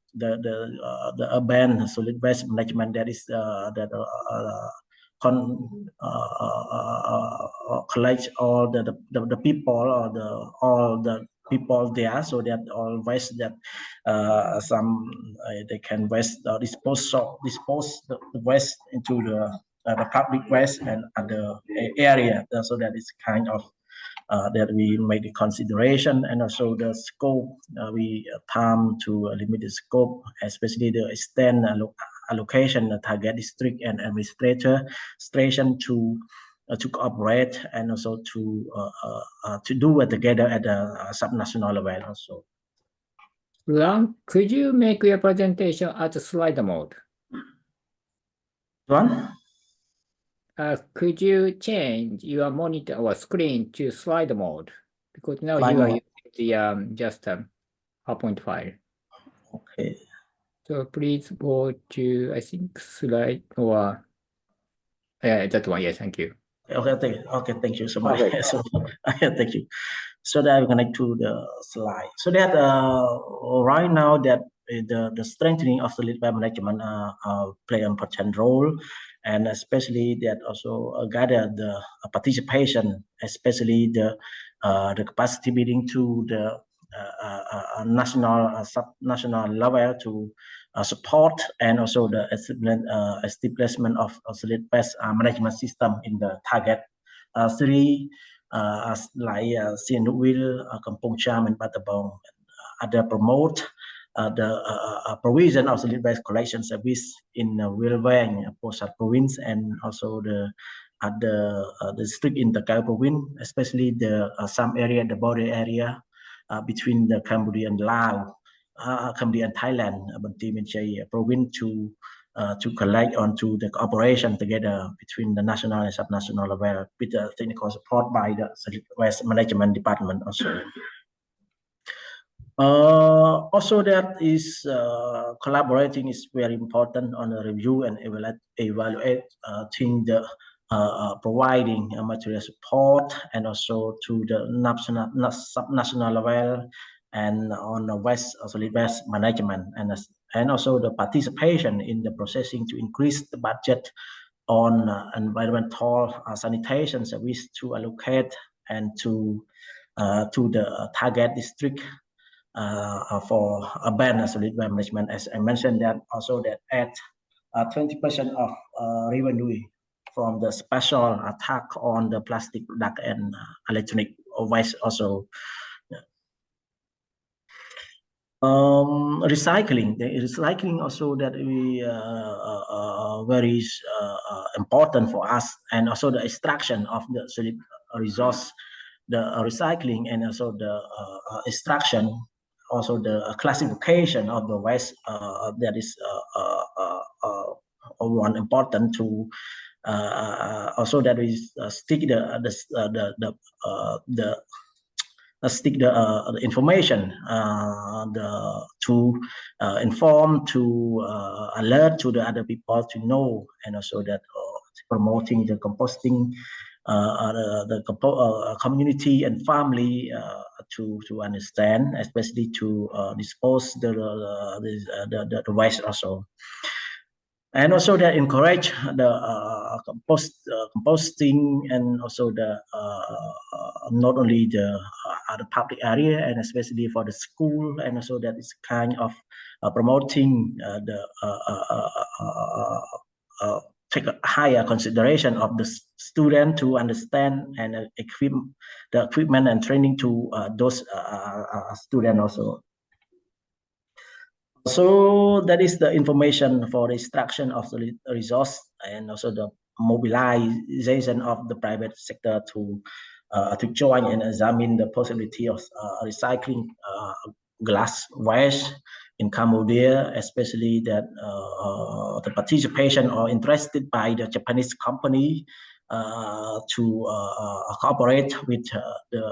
urban solid waste management, that is collect all the people or all the people there, so that all waste that they can waste dispose the waste into the public waste and other area, so that is kind of that we make the consideration, and also the scope. We time to limit the scope, especially the extent allocation, the target district and administration to cooperate, and also to do it together at the subnational level also. Lang, could you make your presentation at slide mode? One? Could you change your monitor or screen to slide mode? Because now Slide you are mode. using the just PowerPoint file. Okay. So please go to, I think, slide or that one. Yes, thank you. Okay, thank you so much. Okay. So, thank you. So that I connect to the slide. So that right now that the strengthening of solid waste management play an important role, and especially that also gather the participation, especially the capacity building to the national, sub-national level to support, and also the establishment of solid waste management system in the target 3 like Siem Will, Kampong Cham, and Battambang. Other promote the provision of solid waste collection service in Wil Vang, Posat province, and also the district in the Takao province, especially the some area, the border area between the Cambodia and Laos, Cambodia and Thailand, Banti Menchay province to collect onto the cooperation together between the national and subnational level with the technical support by the solid waste management department also. Also, that is collaborating is very important on the review and evaluating the providing material support, and also to the national, subnational level, and on the solid waste management, and also the participation in the processing to increase the budget on environmental sanitation service to allocate and to the target district for urban solid waste management. As I mentioned, that also that at 20% of revenue from the special attack on the plastic product and electronic waste also. Recycling, the recycling also that we very important for us, and also the extraction of the solid resource, the recycling, and also the extraction, also the classification of the waste that is one important to also that we stick the information to inform, to alert to the other people to know, and also that promoting the composting the community and family to understand, especially to dispose the waste also. And also that encourage the composting, and also the not only the public area, and especially for the school, and also that is kind of promoting the take a higher consideration of the student to understand and equip the equipment and training to those students also. So that is the information for the extraction of the resource, and also the mobilization of the private sector to join and examine the possibility of recycling glass waste in Cambodia, especially that the participation or interested by the Japanese company to cooperate with the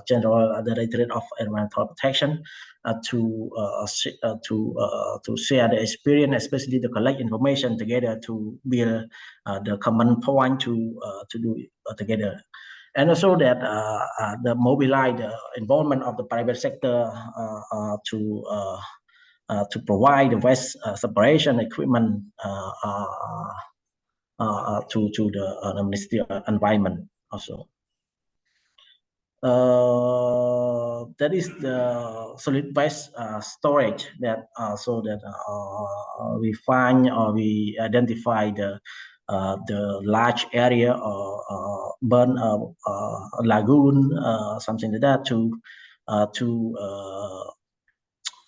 General Directorate of Environmental Protection to share the experience, especially to collect information together to build the common point to do together. And also that the mobilize the involvement of the private sector to provide the waste separation equipment to the Ministry of Environment also. That is the solid waste storage that so that we find or we identify the large area or burn lagoon, something like that, to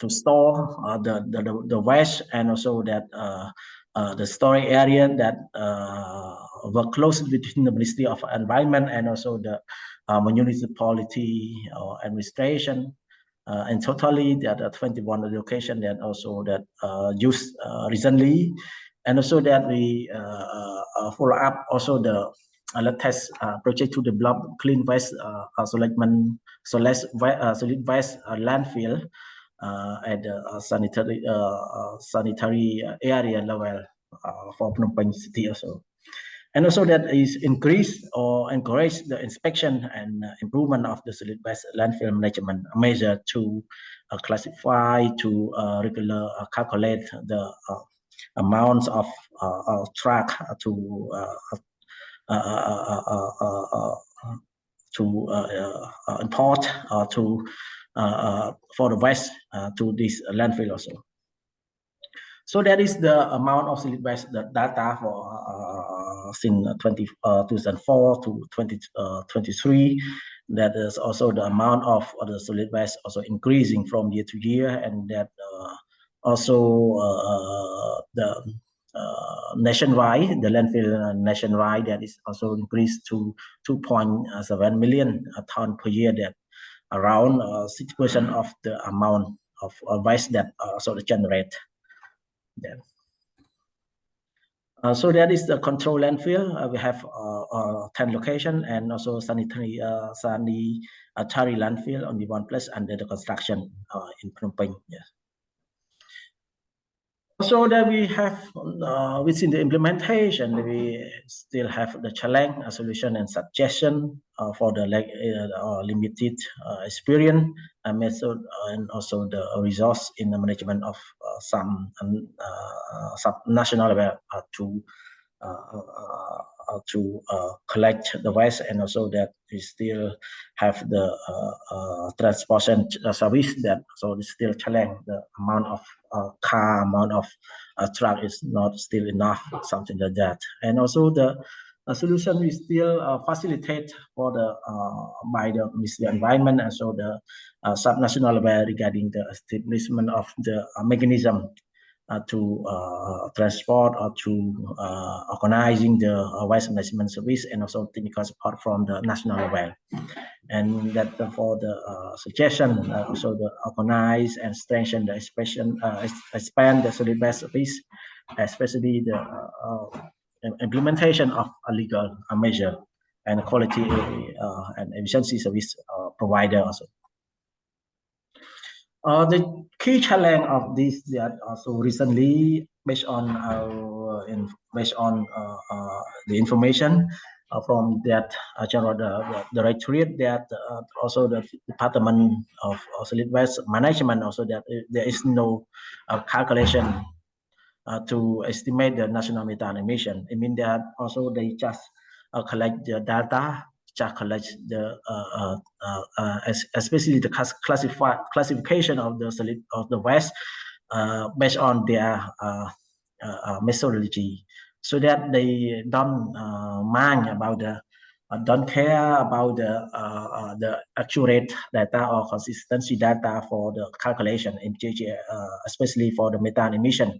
store the waste, and also that the storage area that work closely between the Ministry of Environment and also the municipality or administration, and totally that 21 location that also that used recently, and also that we follow up also the latest project to develop clean waste solid waste landfill at the sanitary area level for Phnom Penh city also. And also that is increase or encourage the inspection and improvement of the solid waste landfill management measure to classify, to regular calculate the amounts of truck to import or to for the waste to this landfill also. So that is the amount of solid waste the data for since 2004 to 2023. That is also the amount of the solid waste also increasing from year to year, and that also the nationwide, the landfill nationwide, that is also increased to 2.7 million ton per year. That around 6% of the amount of waste that also generate. So that is the control landfill. We have 10 locations and also sanitary landfill only one place under the construction in Phnom Penh. Yeah. So that we have within the implementation, we still have the challenge, solution, and suggestion for the limited experience method, and also the resource in the management of some national level to collect the waste, and also that we still have the transportation service that so it's still challenge the amount of car, amount of truck is not still enough, something like that. And also the solution is still facilitate for the by the Ministry of Environment, and so the subnational level regarding the establishment of the mechanism to transport or to organizing the waste management service, and also technical support from the national level. And that for the suggestion, also the organize and strengthen the expand the solid waste service, especially the implementation of a legal measure and quality and efficiency service provider also. The key challenge of this that also recently, based on the information from that general the directorate, that also the Department of Solid Waste Management, also that there is no calculation to estimate the national methane emission. I mean that also they just collect the data, just collect the especially the classification of the solid of the waste based on their methodology, so that they don't mind about the don't care about the accurate data or consistency data for the calculation in especially for the methane emission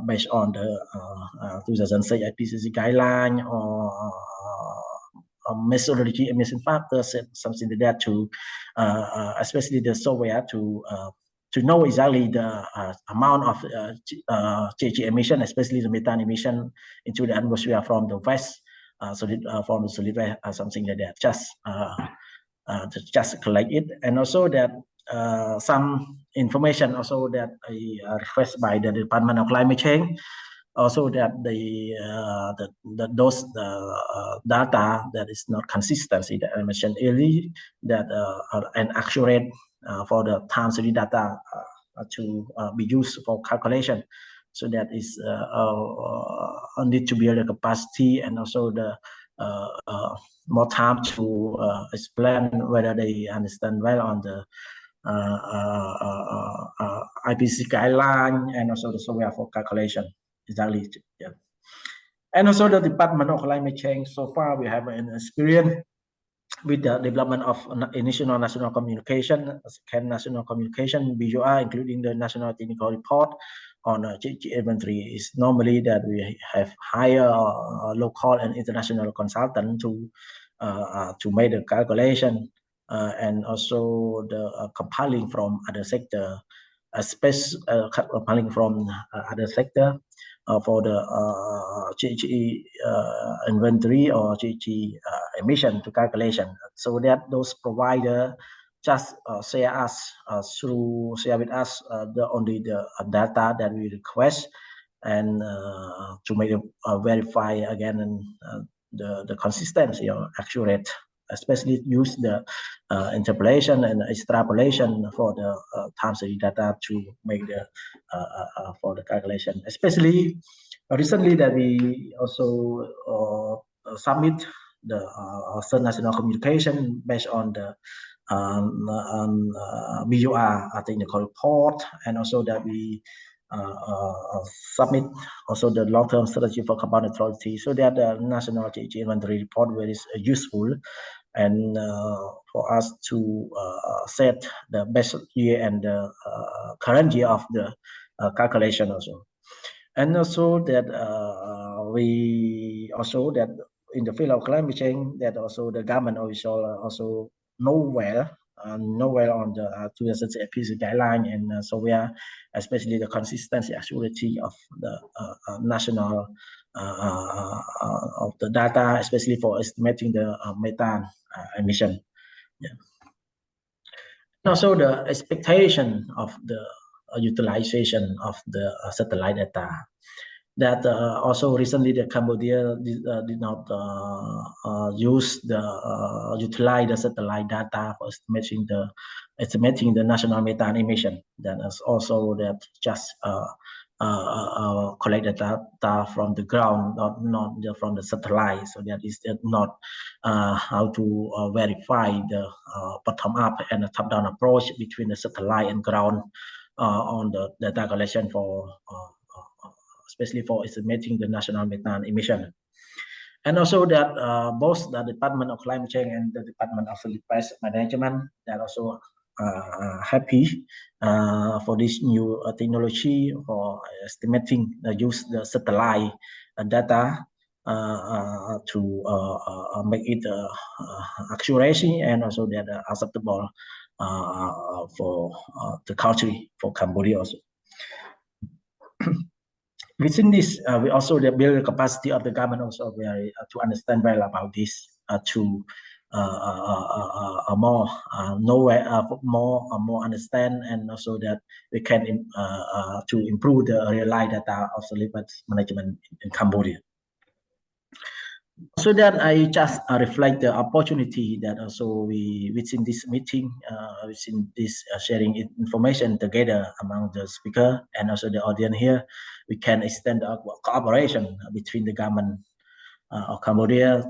based on the 2006 IPCC guideline or methodology emission factors, something like that, to especially the software to know exactly the amount of GHG emission, especially the methane emission into the atmosphere from the waste, from the solid waste, something like that. Just collect it, and also that some information also that requested by the Department of Climate Change. Also that those data that is not consistency that I mentioned earlier, that are inaccurate for the time series data to be used for calculation. So that is need to build the capacity, and also the more time to explain whether they understand well on the IPCC guideline, and also the software for calculation. Exactly. Yeah. And also the Department of Climate Change. So far, we have an experience with the development of initial national communication, national communication, BUR, including the national technical report on GHG inventory. Is normally that we have hire local and international consultant to make the calculation, and also the compiling from other sector, compiling from other sector. For the GHG inventory or GHG emission to calculation, so that those provider just share with us only the data that we request, and to make verify again and the consistency or accurate especially use the interpolation and extrapolation for the time series data to make the for the calculation. Especially recently that we also submit the third national communication based on the BUR technical report, and also that we submit also the long-term strategy for carbon neutrality, so that the national GHG inventory report is useful and for us to set the best year and the current year of the calculation also. And also that we also that in the field of climate change, that also the government also know well on the 2030 APC guideline, and so we are especially the consistency accuracy of the national of the data, especially for estimating the methane emission. Yeah. And also the expectation of the utilization of the satellite data. That also recently the Cambodia did not use the utilize the satellite data for estimating the national methane emission. That is also that just collect the data from the ground, not from the satellite. So that is not how to verify the bottom up and the top down approach between the satellite and ground on the data collection for especially for estimating the national methane emission. And also that both the Department of Climate Change and the Department of Solid Waste Management, they're also happy for this new technology for estimating the satellite data to make it accuracy and also that acceptable for the country, for Cambodia also. Within this, we also build the capacity of the government also to understand well about this, to more understand, and also that we can to improve the real-life data of solid waste management in Cambodia. So that I just reflect the opportunity that also we within this meeting, within this sharing information together among the speaker and also the audience here, we can extend our cooperation between the government of Cambodia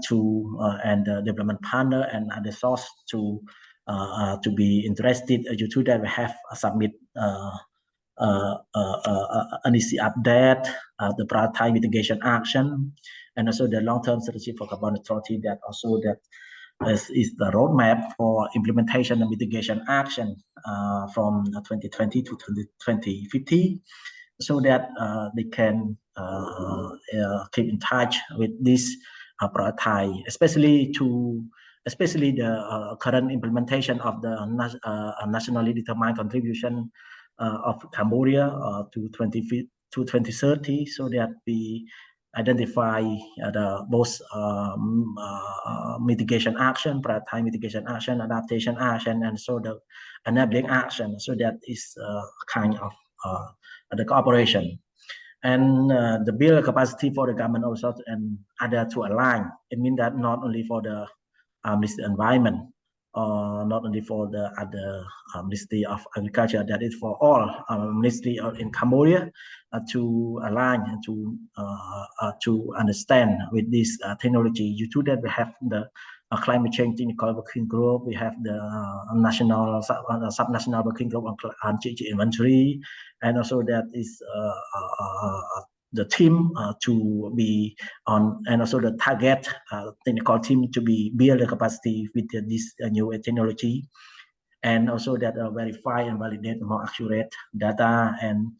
and the development partner and other source to be interested. You two that we have submit an EC update, the prioritized mitigation action, and also the long-term strategy for carbon neutrality. That also that is the roadmap for implementation and mitigation action from 2020 to 2050, so that they can keep in touch with this prioritized, especially the current implementation of the nationally determined contribution of Cambodia to 2030, so that we identify the both mitigation action, prioritized mitigation action, adaptation action, and so the enabling action. So that is kind of the cooperation. And the build capacity for the government also and other to align. It means that not only for the Ministry of Environment, not only for the other Ministry of Agriculture, that is for all ministry in Cambodia to align and to understand with this technology. You too that we have the climate change technical working group, we have the national subnational working group on GHG inventory, and also that is the team to be on, and also the target technical team to be build the capacity with this new technology, and also that verify and validate more accurate data and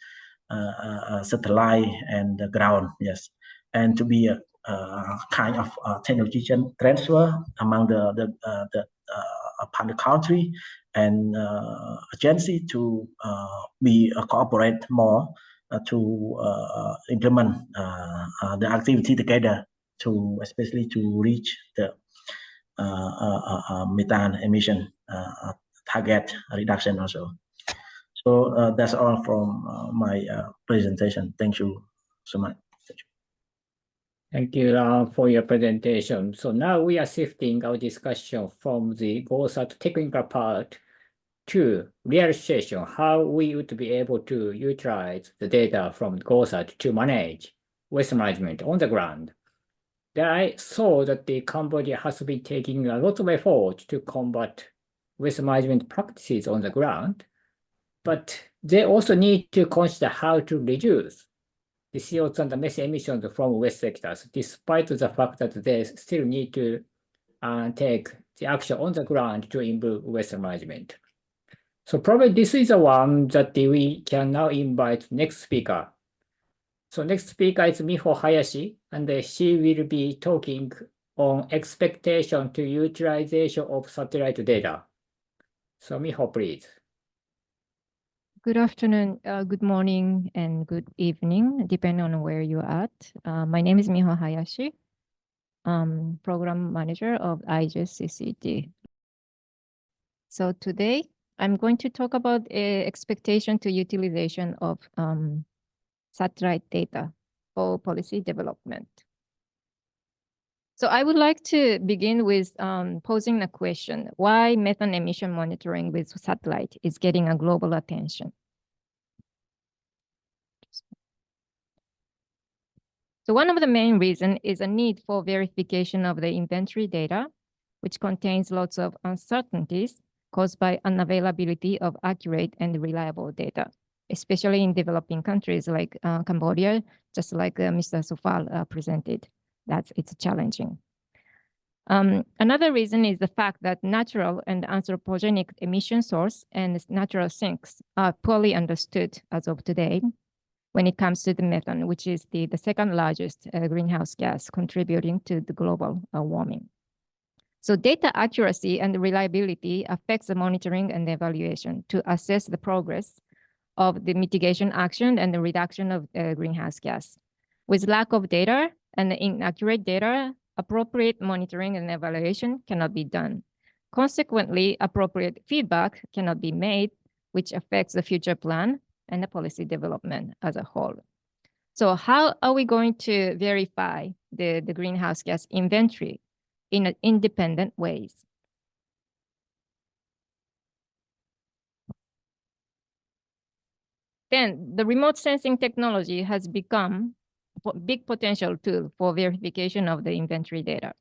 satellite and the ground, yes, and to be a kind of technology transfer among the partner country and agency to be cooperate more to implement the activity together to especially to reach the methane emission target reduction also. So that's all from my presentation. Thank you so much. Thank you, Ram, for your presentation. So now we are shifting our discussion from the GOSAT technical part to realization, how we would be able to utilize the data from GOSAT to manage waste management on the ground. Then I saw that the Cambodia has been taking a lot of effort to combat waste management practices on the ground, but they also need to consider how to reduce the CO2 and the methane emissions from waste sectors, despite the fact that they still need to take the action on the ground to improve waste management. So probably this is the one that we can now invite next speaker. So next speaker is Miho Hayashi, and she will be talking on expectation to utilization of satellite data. So Miho, please. Good afternoon, good morning, and good evening, depending on where you're at. My name is Miho Hayashi. I'm Program Manager of ISAP2023. So today, I'm going to talk about expectation to utilization of satellite data for policy development. So I would like to begin with posing a question: why methane emission monitoring with satellite is getting a global attention? So one of the main reasons is a need for verification of the inventory data, which contains lots of uncertainties caused by unavailability of accurate and reliable data, especially in developing countries like Cambodia, just like Mr. Sofal presented. It's challenging. Another reason is the fact that natural and anthropogenic emission source and natural sinks are poorly understood as of today when it comes to the methane, which is the second largest greenhouse gas contributing to the global warming. So data accuracy and reliability affects the monitoring and the evaluation to assess the progress of the mitigation action and the reduction of greenhouse gas. With lack of data and inaccurate data, appropriate monitoring and evaluation cannot be done. Consequently, appropriate feedback cannot be made, which affects the future plan and the policy development as a whole. So how are we going to verify the greenhouse gas inventory in independent ways? Then the remote sensing technology has become a big potential tool for verification of the inventory data.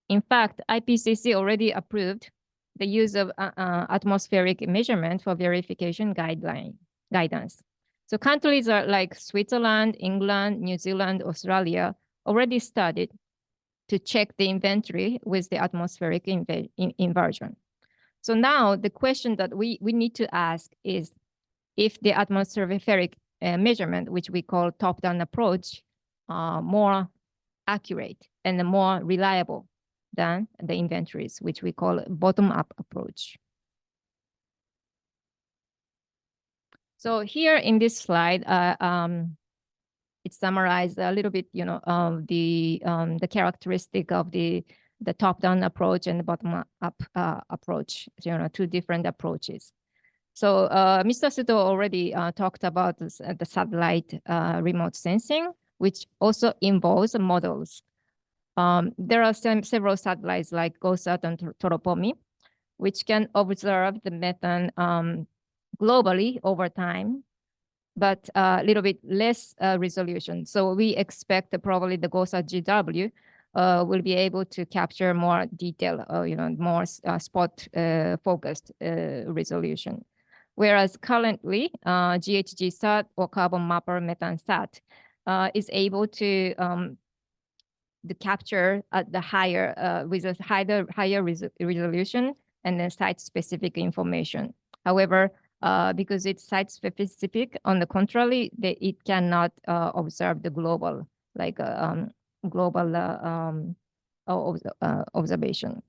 In fact, IPCC already approved the use of atmospheric measurement for verification guidance. So countries are like Switzerland, England, New Zealand, Australia already started to check the inventory with the atmospheric inversion. So now the question that we need to ask is if the atmospheric measurement, which we call top-down approach, more accurate and more reliable than the inventories, which we call bottom-up approach. So here in this slide, it summarized a little bit, the characteristic of the top-down approach and the bottom-up approach, two different approaches. So Mr. Suto already talked about the satellite remote sensing, which also involves models. There are several satellites like GOSAT and Toropomi, which can observe the methane globally over time, but a little bit less resolution. So we expect that probably the GOSAT GW will be able to capture more detail, more spot focused resolution. Whereas currently GHG-SAT or carbon mapper methane SAT is able to capture at the higher with a higher resolution and then site-specific information. However, because it's site-specific, on the contrary, it cannot observe the global, like global observation.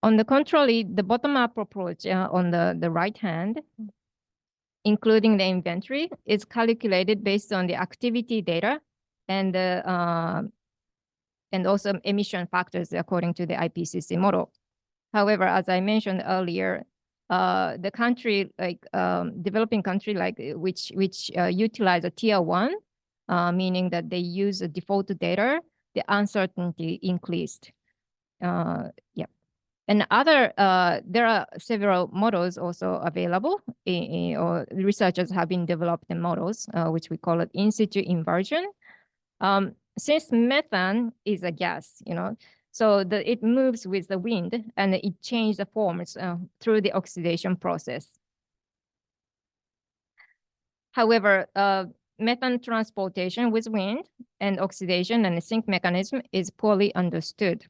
On the contrary, the bottom-up approach on the right hand, including the inventory, is calculated based on the activity data and also emission factors according to the IPCC model. However, as I mentioned earlier, the country like developing country like which utilize a tier 1 meaning that they use the default data, the uncertainty increased. Yeah. And there are several models also available, or researchers have been developing models, which we call it in situ inversion. Since methane is a gas, so it moves with the wind and it changes the forms through the oxidation process. However, methane transportation with wind and oxidation and the sink mechanism is poorly understood.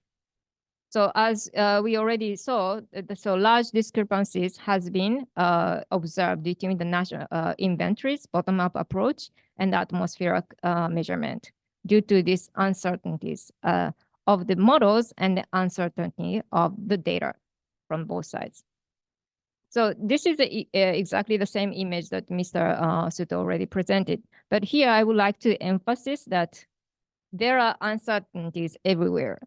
So as we already saw, so large discrepancies has been observed between the national inventories, bottom-up approach, and atmospheric measurement due to these uncertainties of the models and the uncertainty of the data from both sides. So this is exactly the same image that Mr. Suto already presented. But here I would like to emphasize that there are uncertainties everywhere.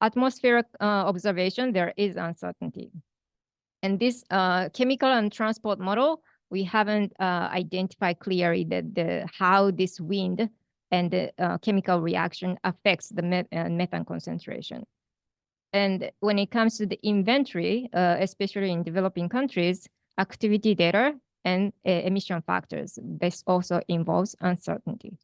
Atmospheric observation, there is uncertainty. And this chemical and transport model, we haven't identified clearly how this wind and the chemical reaction affects the methane concentration. And when it comes to the inventory, especially in developing countries, activity data and emission factors, this also involves uncertainty.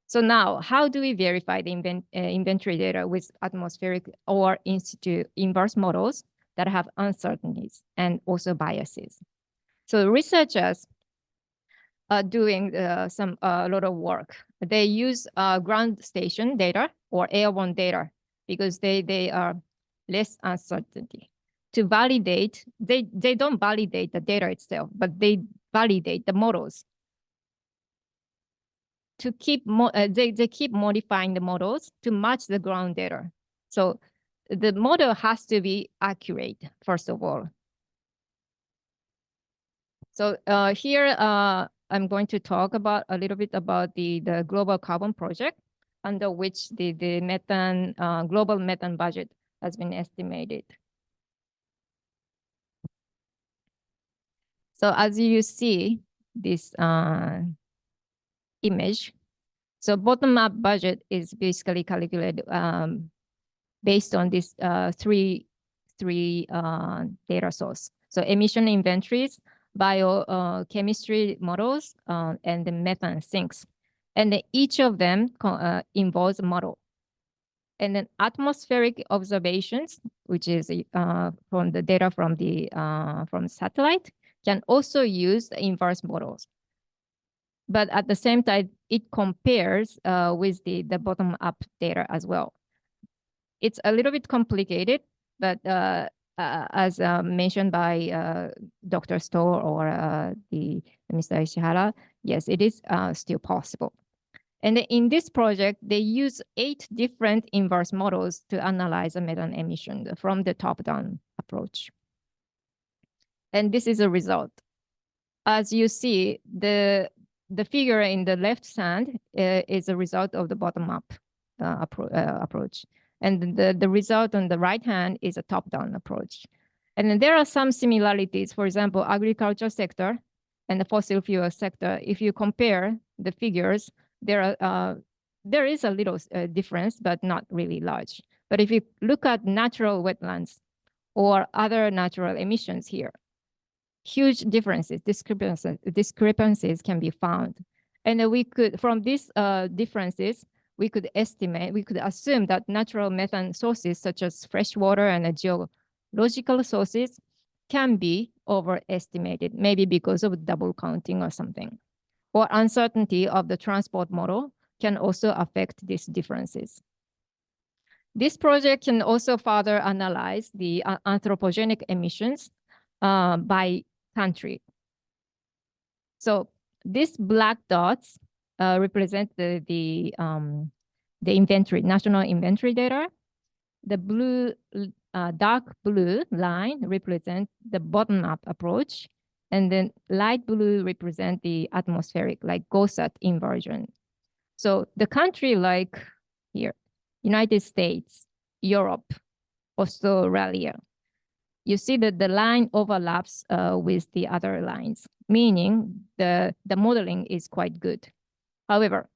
So now, how do we verify the inventory data with atmospheric or in situ inverse models that have uncertainties and also biases? So researchers are doing a lot of work. They use ground station data or airborne data because they are less uncertainty. To validate, they don't validate the data itself, but they validate the models. To keep they keep modifying the models to match the ground data. So the model has to be accurate, first of all. So here I'm going to talk about a little bit about the global carbon project, under which the methane global methane budget has been estimated. So as you see this image, so bottom-up budget is basically calculated based on this three data source. So emission inventories, biochemistry models, and the methane sinks. And each of them involves a model. And then atmospheric observations, which is from the data from the from satellite, can also use the inverse models. But at the same time, it compares with the bottom-up data as well. It's a little bit complicated, but as mentioned by Dr. Stoll or Mr. Ishihara, yes, it is still possible. And in this project, they use 8 different inverse models to analyze the methane emission from the top-down approach. And this is a result. As you see, the figure in the left hand is a result of the bottom-up approach. And the result on the right hand is a top-down approach. And then there are some similarities. For example, agriculture sector and the fossil fuel sector, if you compare the figures, there is a little difference, but not really large. But if you look at natural wetlands or other natural emissions here, huge differences, discrepancies can be found. And we could, from these differences, we could assume that natural methane sources such as freshwater and geological sources can be overestimated, maybe because of double counting or something. Or uncertainty of the transport model can also affect these differences. This project can also further analyze the anthropogenic emissions by country. So these black dots represent the inventory, national inventory data. The blue, dark blue line represent the bottom-up approach. And then light blue represent the atmospheric, like GOSAT inversion. So the country like here, United States, Europe, Australia, you see that the line overlaps with the other lines, meaning the modeling is quite good. However,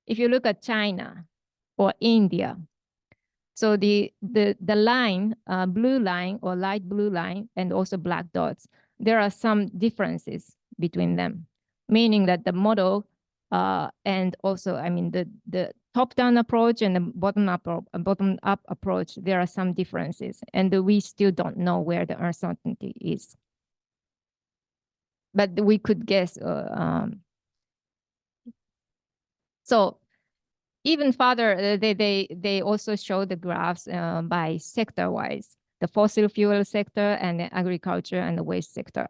if you look at China or India, so the line, blue line or light blue line, and also black dots, there are some differences between them, meaning that the model and also, I mean, the top-down approach and the bottom-up approach, there are some differences, and we still don't know where the uncertainty is. But we could guess. So even further, they also show the graphs by sector-wise, the fossil fuel sector and the agriculture and the waste sector.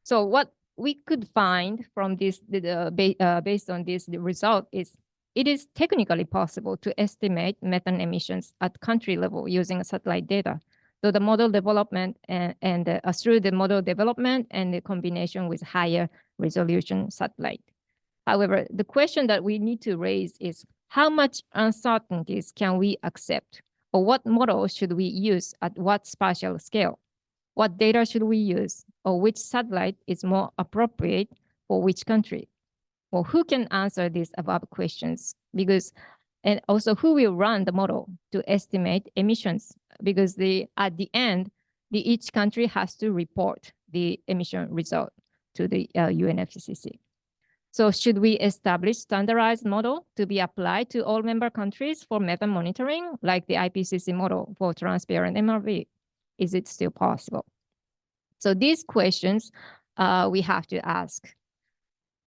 So what we could find from this, based on this, the result is, it is technically possible to estimate methane emissions at country level using satellite data. So the model development and through the model development and the combination with higher resolution satellite. However, the question that we need to raise is, how much uncertainties can we accept? Or what model should we use at what spatial scale? What data should we use? Or which satellite is more appropriate for which country? Well, who can answer these above questions? Because, and also who will run the model to estimate emissions? Because at the end, each country has to report the emission result to the UNFCCC. So should we establish standardized model to be applied to all member countries for methane monitoring, like the IPCC model for transparent MRV? Is it still possible? So these questions we have to ask.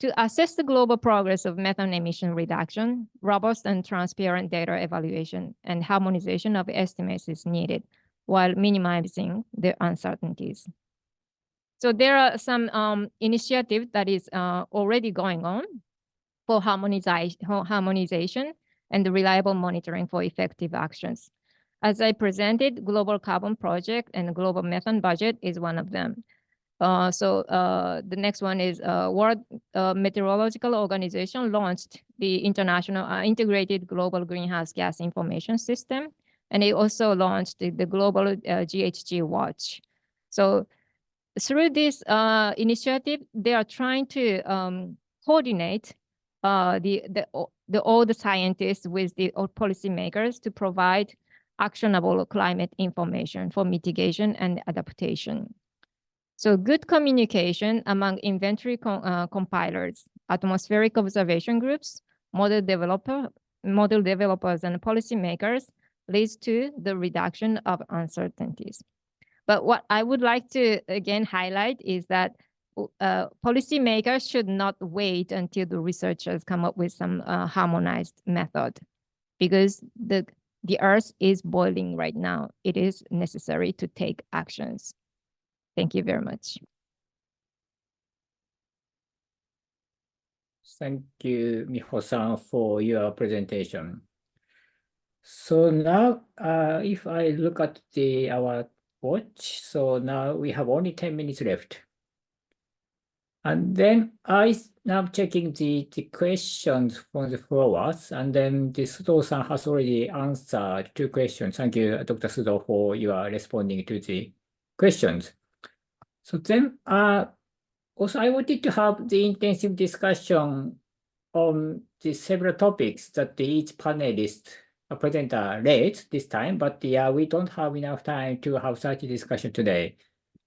To assess the global progress of methane emission reduction, robust and transparent data evaluation and harmonization of estimates is needed while minimizing the uncertainties. So there are some initiatives that is already going on for harmonization and the reliable monitoring for effective actions. As I presented, Global Carbon Project and Global Methane Budget is one of them. The next one is World Meteorological Organization launched the International Integrated Global Greenhouse Gas Information System, and it also launched the Global GHG Watch. So through this initiative, they are trying to coordinate all the scientists with the policymakers to provide actionable climate information for mitigation and adaptation. So good communication among inventory compilers, atmospheric observation groups, model developers, and policymakers leads to the reduction of uncertainties. But what I would like to again highlight is that policymakers should not wait until the researchers come up with some harmonized method, because the earth is boiling right now. It is necessary to take actions. Thank you very much. Thank you, Miho-san, for your presentation. So now, if I look at our watch, so now we have only 10 minutes left. And then I now checking the questions from the followers, and then the Sudo-san has already answered 2 questions. Thank you, Dr. Sudo, for your responding to the questions. So then, also I wanted to have the intensive discussion on the several topics that each panelist presenter raised this time, but we don't have enough time to have such a discussion today.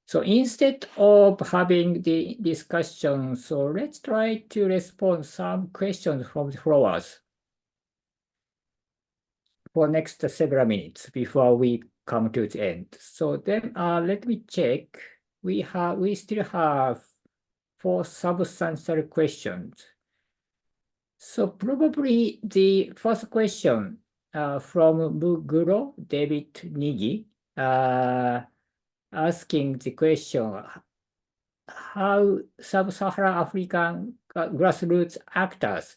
So instead of having the discussion, so let's try to respond some questions from the followers for next several minutes before we come to the end. So then let me check. We still have 4 substantial questions. So probably the first question from Muguro David Nigi, asking the question, how sub-Saharan African grassroots actors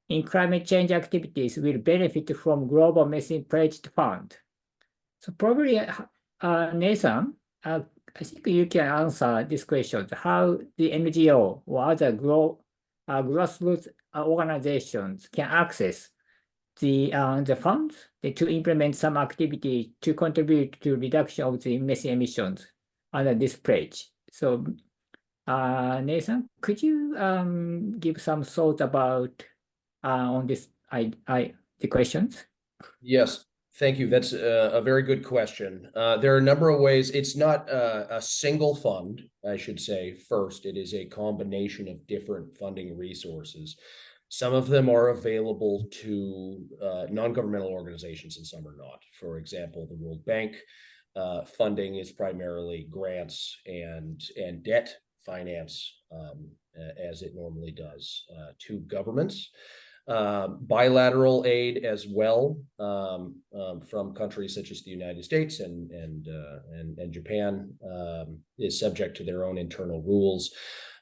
in climate change activities will benefit from Global Methane Pledge Fund. So probably, Nathan, I think you can answer this question, how the NGO or other grassroots organizations can access the funds to implement some activity to contribute to reduction of the methane emissions under this pledge. So Nathan, could you give some thought about on this the questions? Yes, thank you. That's a very good question. There are a number of ways. It's not a single fund, I should say. First, it is a combination of different funding resources. Some of them are available to non-governmental organizations and some are not. For example, the World Bank funding is primarily grants and debt finance, as it normally does, to governments. Bilateral aid as well, from countries such as the United States and Japan, is subject to their own internal rules.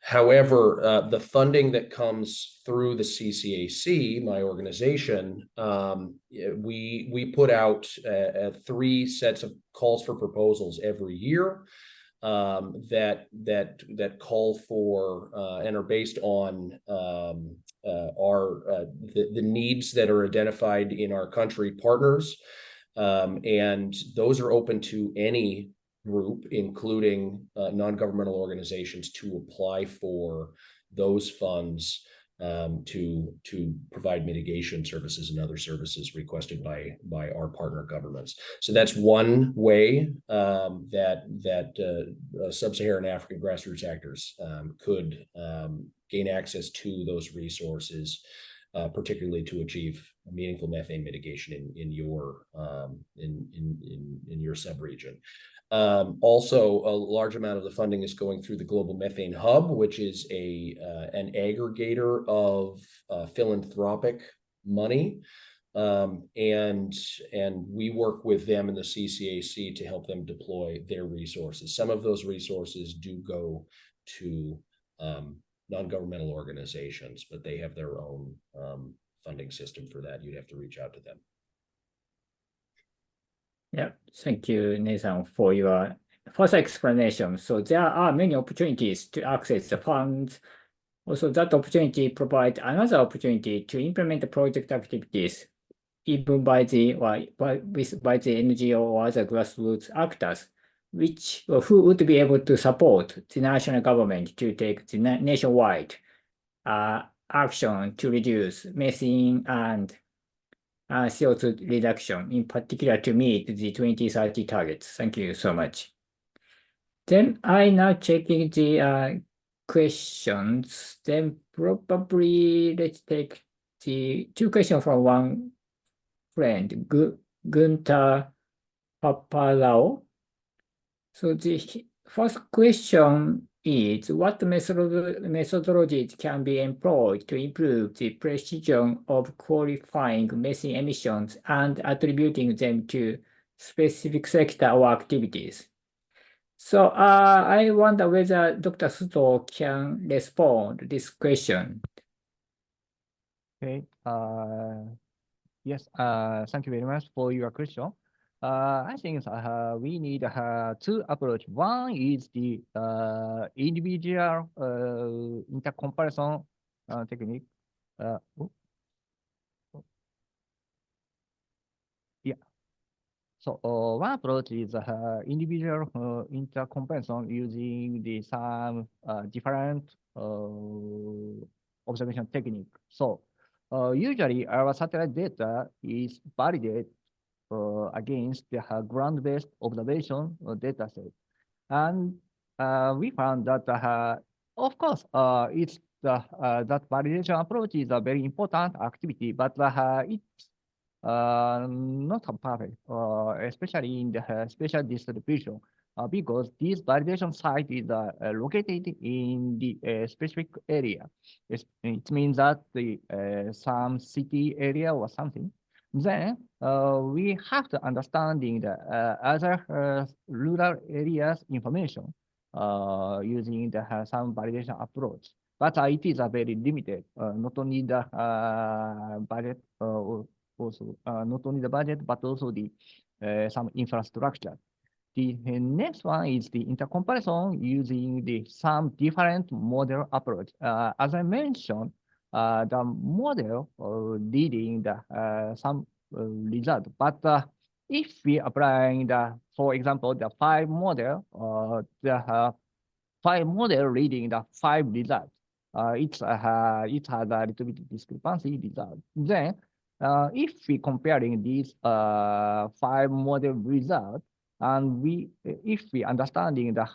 However, the funding that comes through the CCAC, my organization, we put out 3 sets of calls for proposals every year, that call for and are based on the needs that are identified in our country partners, and those are open to any group, including non-governmental organizations, to apply for those funds to provide mitigation services and other services requested by our partner governments. So that's one way that sub-Saharan African grassroots actors could gain access to those resources, particularly to achieve meaningful methane mitigation in your sub-region. Also, a large amount of the funding is going through the Global Methane Hub, which is an aggregator of philanthropic money, and we work with them in the CCAC to help them deploy their resources. Some of those resources do go to non-governmental organizations, but they have their own funding system for that. You'd have to reach out to them. Yeah, thank you, Nathan, for your first explanation. So there are many opportunities to access the funds. Also, that opportunity provides another opportunity to implement the project activities, even by the NGO or other grassroots actors, who would be able to support the national government to take the nationwide action to reduce methane and CO2 reduction, in particular to meet the 2030 targets. Thank you so much. Then I now checking the questions. Then probably let's take the 2 questions from one friend, Gunter Papalao. So the first question is, what methodologies can be employed to improve the precision of qualifying methane emissions and attributing them to specific sector or activities? So I wonder whether Dr. Suto can respond to this question. Okay. Yes. Thank you very much for your question. I think we need 2 approaches. One is the individual intercomparison technique. Yeah. So one approach is individual intercomparison using the some different observation technique. So usually our satellite data is validated against the ground-based observation data set. And we found that, of course, it's that validation approach is a very important activity, but it's not perfect, especially in the spatial distribution, because this validation site is located in the specific area. It means that the some city area or something. Then we have to understanding the other rural areas information using the some validation approach. But it is very limited. Not only the budget, also not only the budget, but also the some infrastructure. The next one is the intercomparison using the some different model approach. As I mentioned, the model leading the some result, but if we applying the, for example, the 5 model, the 5 model reading the 5 results. It has a little bit discrepancy result. Then, if we comparing these 5 model results, and if we understanding the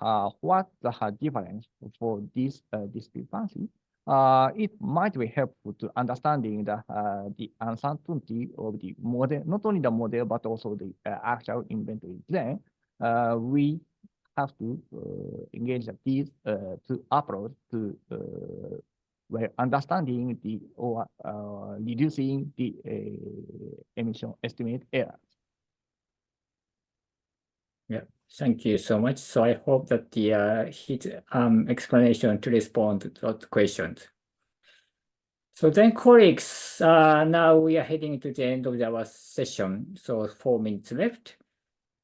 what the difference for this discrepancy, it might be helpful to understanding the uncertainty of the model, not only the model but also the actual inventory. Then we have to engage these two approach to well, understanding the or reducing the emission estimate errors. Yeah, thank you so much. So I hope that the his explanation to respond to those questions. So then, colleagues, now we are heading to the end of our session. So 4 minutes left.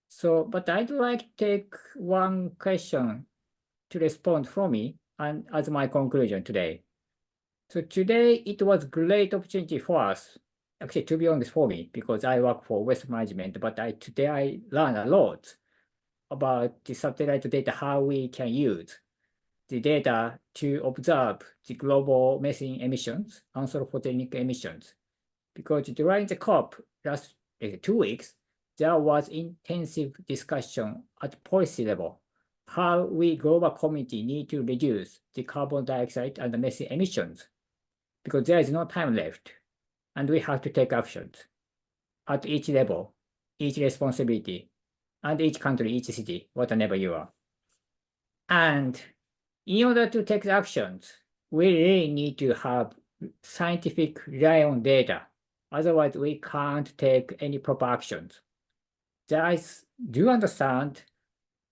So, but I'd like to take one question to respond from me and as my conclusion today. So today it was great opportunity for us, actually to be honest for me, because I work for waste management, but today I learned a lot about the satellite data, how we can use the data to observe the global methane emissions, anthropogenic emissions. Because during the COP last 2 weeks, there was intensive discussion at policy level, how we global community need to reduce the carbon dioxide and the methane emissions, because there is no time left, and we have to take actions at each level, each responsibility, and each country, each city, whatever you are. And in order to take the actions, we really need to have scientific rely on data. Otherwise, we can't take any proper actions. Do understand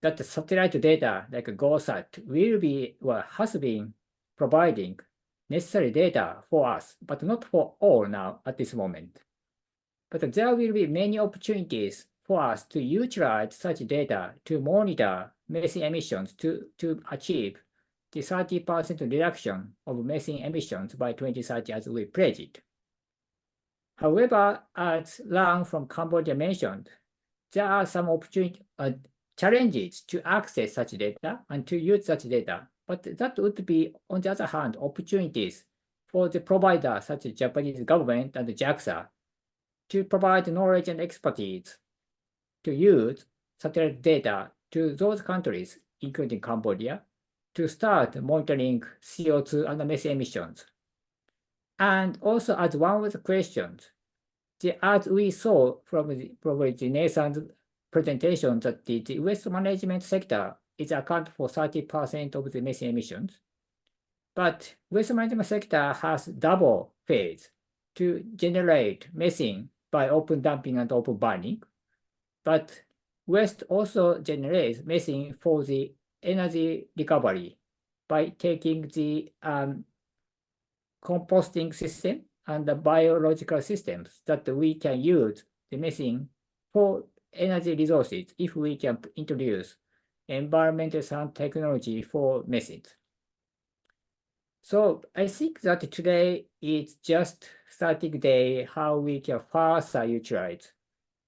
that the satellite data like GOSAT will be, well, has been providing necessary data for us, but not for all now at this moment. But there will be many opportunities for us to utilize such data to monitor methane emissions to achieve the 30% reduction of methane emissions by 2030 as we pledged it. However, as Lang from Cambodia mentioned, there are some challenges to access such data and to use such data, but that would be, on the other hand, opportunities for the provider such as Japanese government and JAXA to provide knowledge and expertise to use satellite data to those countries, including Cambodia, to start monitoring CO2 and methane emissions. And also, as one of the questions, as we saw from probably Nathan's presentation, that the waste management sector is account for 30% of the methane emissions. But waste management sector has double phase to generate methane by open dumping and open burning. But waste also generates methane for the energy recovery by taking the composting system and the biological systems that we can use the methane for energy resources if we can introduce environmental sound technology for methane. So I think that today is just starting day how we can further utilize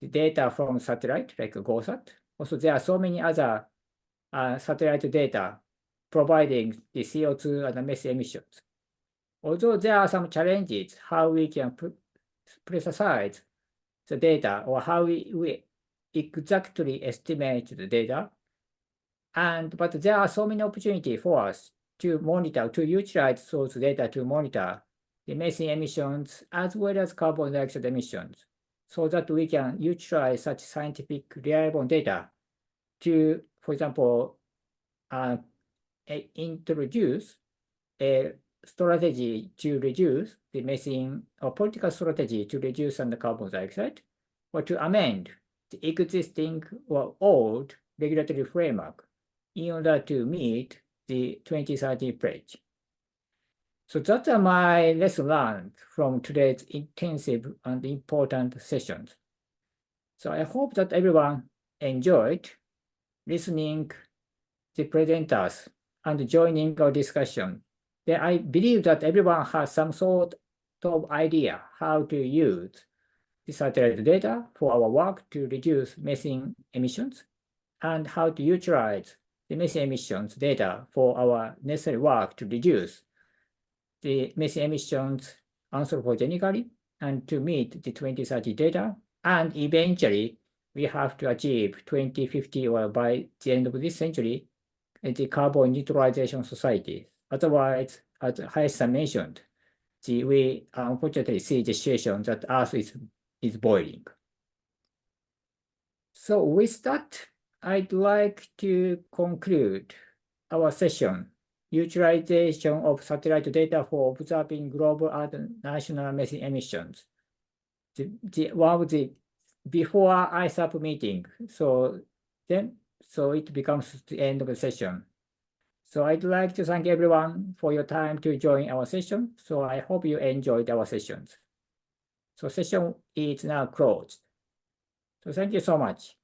the data from satellite like GOSAT. Also, there are so many other satellite data providing the CO2 and the methane emissions. Although there are some challenges how we can precise the data or how we exactly estimate the data, but there are so many opportunities for us to monitor, to utilize those data to monitor the methane emissions as well as carbon dioxide emissions, so that we can utilize such scientific reliable data to, for example, introduce a strategy to reduce the methane or political strategy to reduce the carbon dioxide, or to amend the existing or old regulatory framework in order to meet the 2030 pledge. So that's my lesson learned from today's intensive and important sessions. So I hope that everyone enjoyed listening to the presenters and joining our discussion. Then I believe that everyone has some sort of idea how to use the satellite data for our work to reduce methane emissions and how to utilize the methane emissions data for our necessary work to reduce the methane emissions anthropogenically and to meet the 2030 data. And eventually, we have to achieve 2050 or by the end of this century, the carbon neutralization society. Otherwise, as Hayashi mentioned, we unfortunately see the situation that Earth is boiling. So with that, I'd like to conclude our session, utilization of satellite data for observing global and national methane emissions. One of the before ISAP meeting, so it becomes the end of the session. So I'd like to thank everyone for your time to join our session. So I hope you enjoyed our sessions. So session is now closed. So thank you so much.